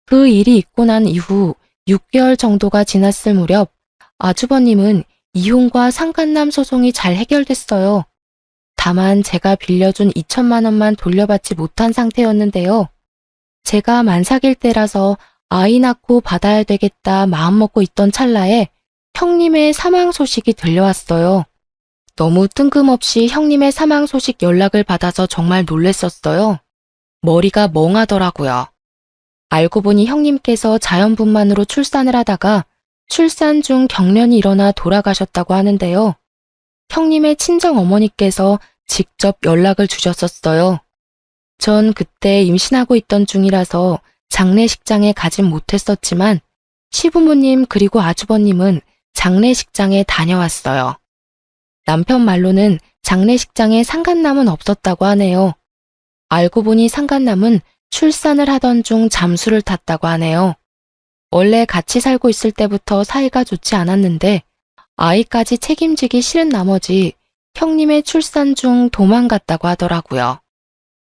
그 일이 있고 난 이후 6개월 정도가 지났을 무렵 아주버님은 이혼과 상간남 소송이 잘 해결됐어요. 다만 제가 빌려준 2천만 원만 돌려받지 못한 상태였는데요. 제가 만삭일 때라서 아이 낳고 받아야 되겠다 마음먹고 있던 찰나에 형님의 사망 소식이 들려왔어요. 너무 뜬금없이 형님의 사망 소식 연락을 받아서 정말 놀랬었어요. 머리가 멍하더라고요. 알고 보니 형님께서 자연분만으로 출산을 하다가 출산 중 경련이 일어나 돌아가셨다고 하는데요. 형님의 친정 어머니께서 직접 연락을 주셨었어요. 전 그때 임신하고 있던 중이라서 장례식장에 가진 못했었지만 시부모님 그리고 아주버님은 장례식장에 다녀왔어요. 남편 말로는 장례식장에 상간남은 없었다고 하네요. 알고 보니 상간남은 출산을 하던 중 잠수를 탔다고 하네요. 원래 같이 살고 있을 때부터 사이가 좋지 않았는데 아이까지 책임지기 싫은 나머지 형님의 출산 중 도망갔다고 하더라고요.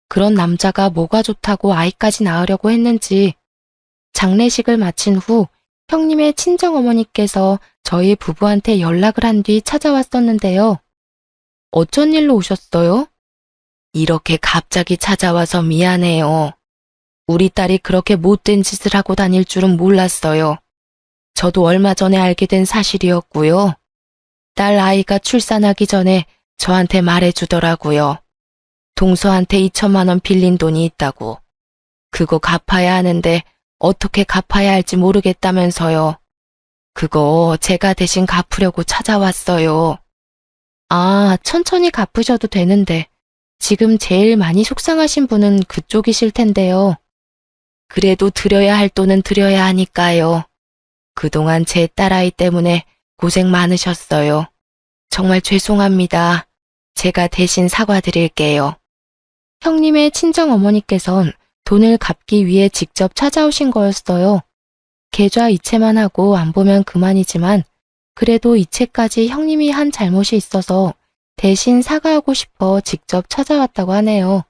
그런 남자가 뭐가 좋다고 아이까지 낳으려고 했는지 장례식을 마친 후 형님의 친정어머니께서 저희 부부한테 연락을 한 뒤 찾아왔었는데요. 어쩐 일로 오셨어요? 이렇게 갑자기 찾아와서 미안해요. 우리 딸이 그렇게 못된 짓을 하고 다닐 줄은 몰랐어요. 저도 얼마 전에 알게 된 사실이었고요. 딸 아이가 출산하기 전에 저한테 말해주더라고요. 동서한테 2천만 원 빌린 돈이 있다고. 그거 갚아야 하는데 어떻게 갚아야 할지 모르겠다면서요. 그거 제가 대신 갚으려고 찾아왔어요. 아, 천천히 갚으셔도 되는데 지금 제일 많이 속상하신 분은 그쪽이실 텐데요. 그래도 드려야 할 돈은 드려야 하니까요. 그동안 제 딸아이 때문에 고생 많으셨어요. 정말 죄송합니다. 제가 대신 사과드릴게요. 형님의 친정어머니께선 돈을 갚기 위해 직접 찾아오신 거였어요. 계좌 이체만 하고 안 보면 그만이지만 그래도 이체까지 형님이 한 잘못이 있어서 대신 사과하고 싶어 직접 찾아왔다고 하네요.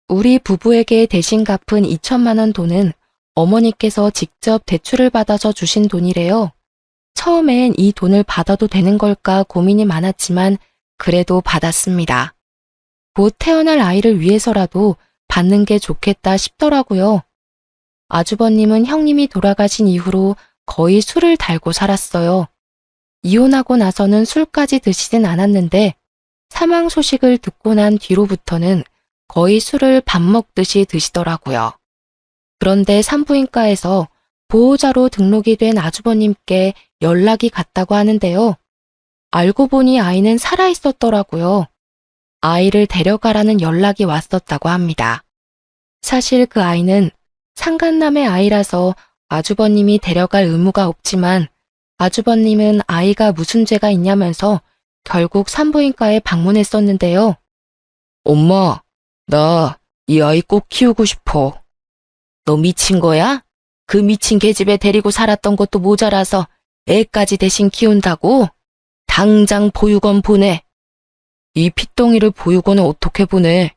우리 부부에게 대신 갚은 2천만 원 돈은 어머니께서 직접 대출을 받아서 주신 돈이래요. 처음엔 이 돈을 받아도 되는 걸까 고민이 많았지만 그래도 받았습니다. 곧 태어날 아이를 위해서라도 받는 게 좋겠다 싶더라고요. 아주버님은 형님이 돌아가신 이후로 거의 술을 달고 살았어요. 이혼하고 나서는 술까지 드시진 않았는데 사망 소식을 듣고 난 뒤로부터는 거의 술을 밥 먹듯이 드시더라고요. 그런데 산부인과에서 보호자로 등록이 된 아주버님께 연락이 갔다고 하는데요. 알고 보니 아이는 살아있었더라고요. 아이를 데려가라는 연락이 왔었다고 합니다. 사실 그 아이는 상간남의 아이라서 아주버님이 데려갈 의무가 없지만 아주버님은 아이가 무슨 죄가 있냐면서 결국 산부인과에 방문했었는데요. 엄마, 나 이 아이 꼭 키우고 싶어. 너 미친 거야? 그 미친 계집애 데리고 살았던 것도 모자라서 애까지 대신 키운다고? 당장 보육원 보내. 이 핏덩이를 보육원에 어떻게 보내?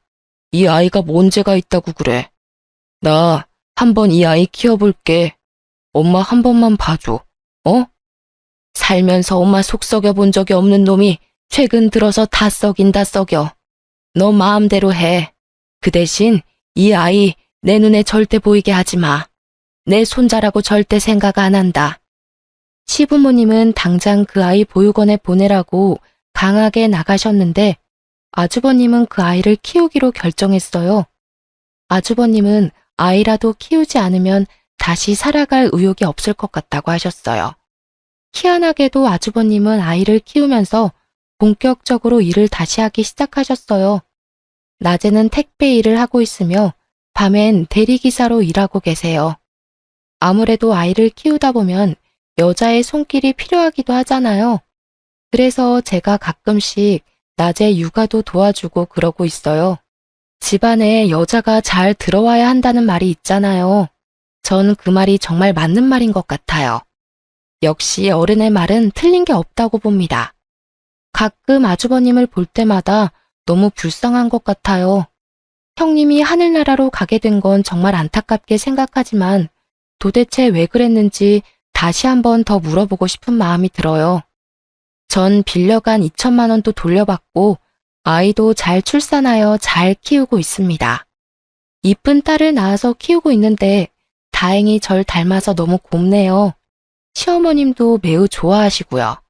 이 아이가 뭔 죄가 있다고 그래. 나 한번 이 아이 키워볼게. 엄마 한 번만 봐줘. 어? 살면서 엄마 속 썩여 본 적이 없는 놈이 최근 들어서 다 썩인다 썩여. 너 마음대로 해. 그 대신 이 아이 내 눈에 절대 보이게 하지 마. 내 손자라고 절대 생각 안 한다. 시부모님은 당장 그 아이 보육원에 보내라고 강하게 나가셨는데 아주버님은 그 아이를 키우기로 결정했어요. 아주버님은 아이라도 키우지 않으면 다시 살아갈 의욕이 없을 것 같다고 하셨어요. 희한하게도 아주버님은 아이를 키우면서 본격적으로 일을 다시 하기 시작하셨어요. 낮에는 택배 일을 하고 있으며 밤엔 대리기사로 일하고 계세요. 아무래도 아이를 키우다 보면 여자의 손길이 필요하기도 하잖아요. 그래서 제가 가끔씩 낮에 육아도 도와주고 그러고 있어요. 집안에 여자가 잘 들어와야 한다는 말이 있잖아요. 전 그 말이 정말 맞는 말인 것 같아요. 역시 어른의 말은 틀린 게 없다고 봅니다. 가끔 아주버님을 볼 때마다 너무 불쌍한 것 같아요. 형님이 하늘나라로 가게 된 건 정말 안타깝게 생각하지만 도대체 왜 그랬는지 다시 한번 더 물어보고 싶은 마음이 들어요. 전 빌려간 2천만 원도 돌려받고 아이도 잘 출산하여 잘 키우고 있습니다. 이쁜 딸을 낳아서 키우고 있는데 다행히 절 닮아서 너무 곱네요. 시어머님도 매우 좋아하시고요.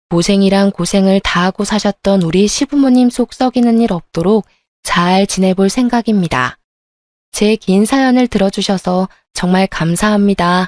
고생이랑 고생을 다하고 사셨던 우리 시부모님 속 썩이는 일 없도록 잘 지내볼 생각입니다. 제 긴 사연을 들어주셔서 정말 감사합니다.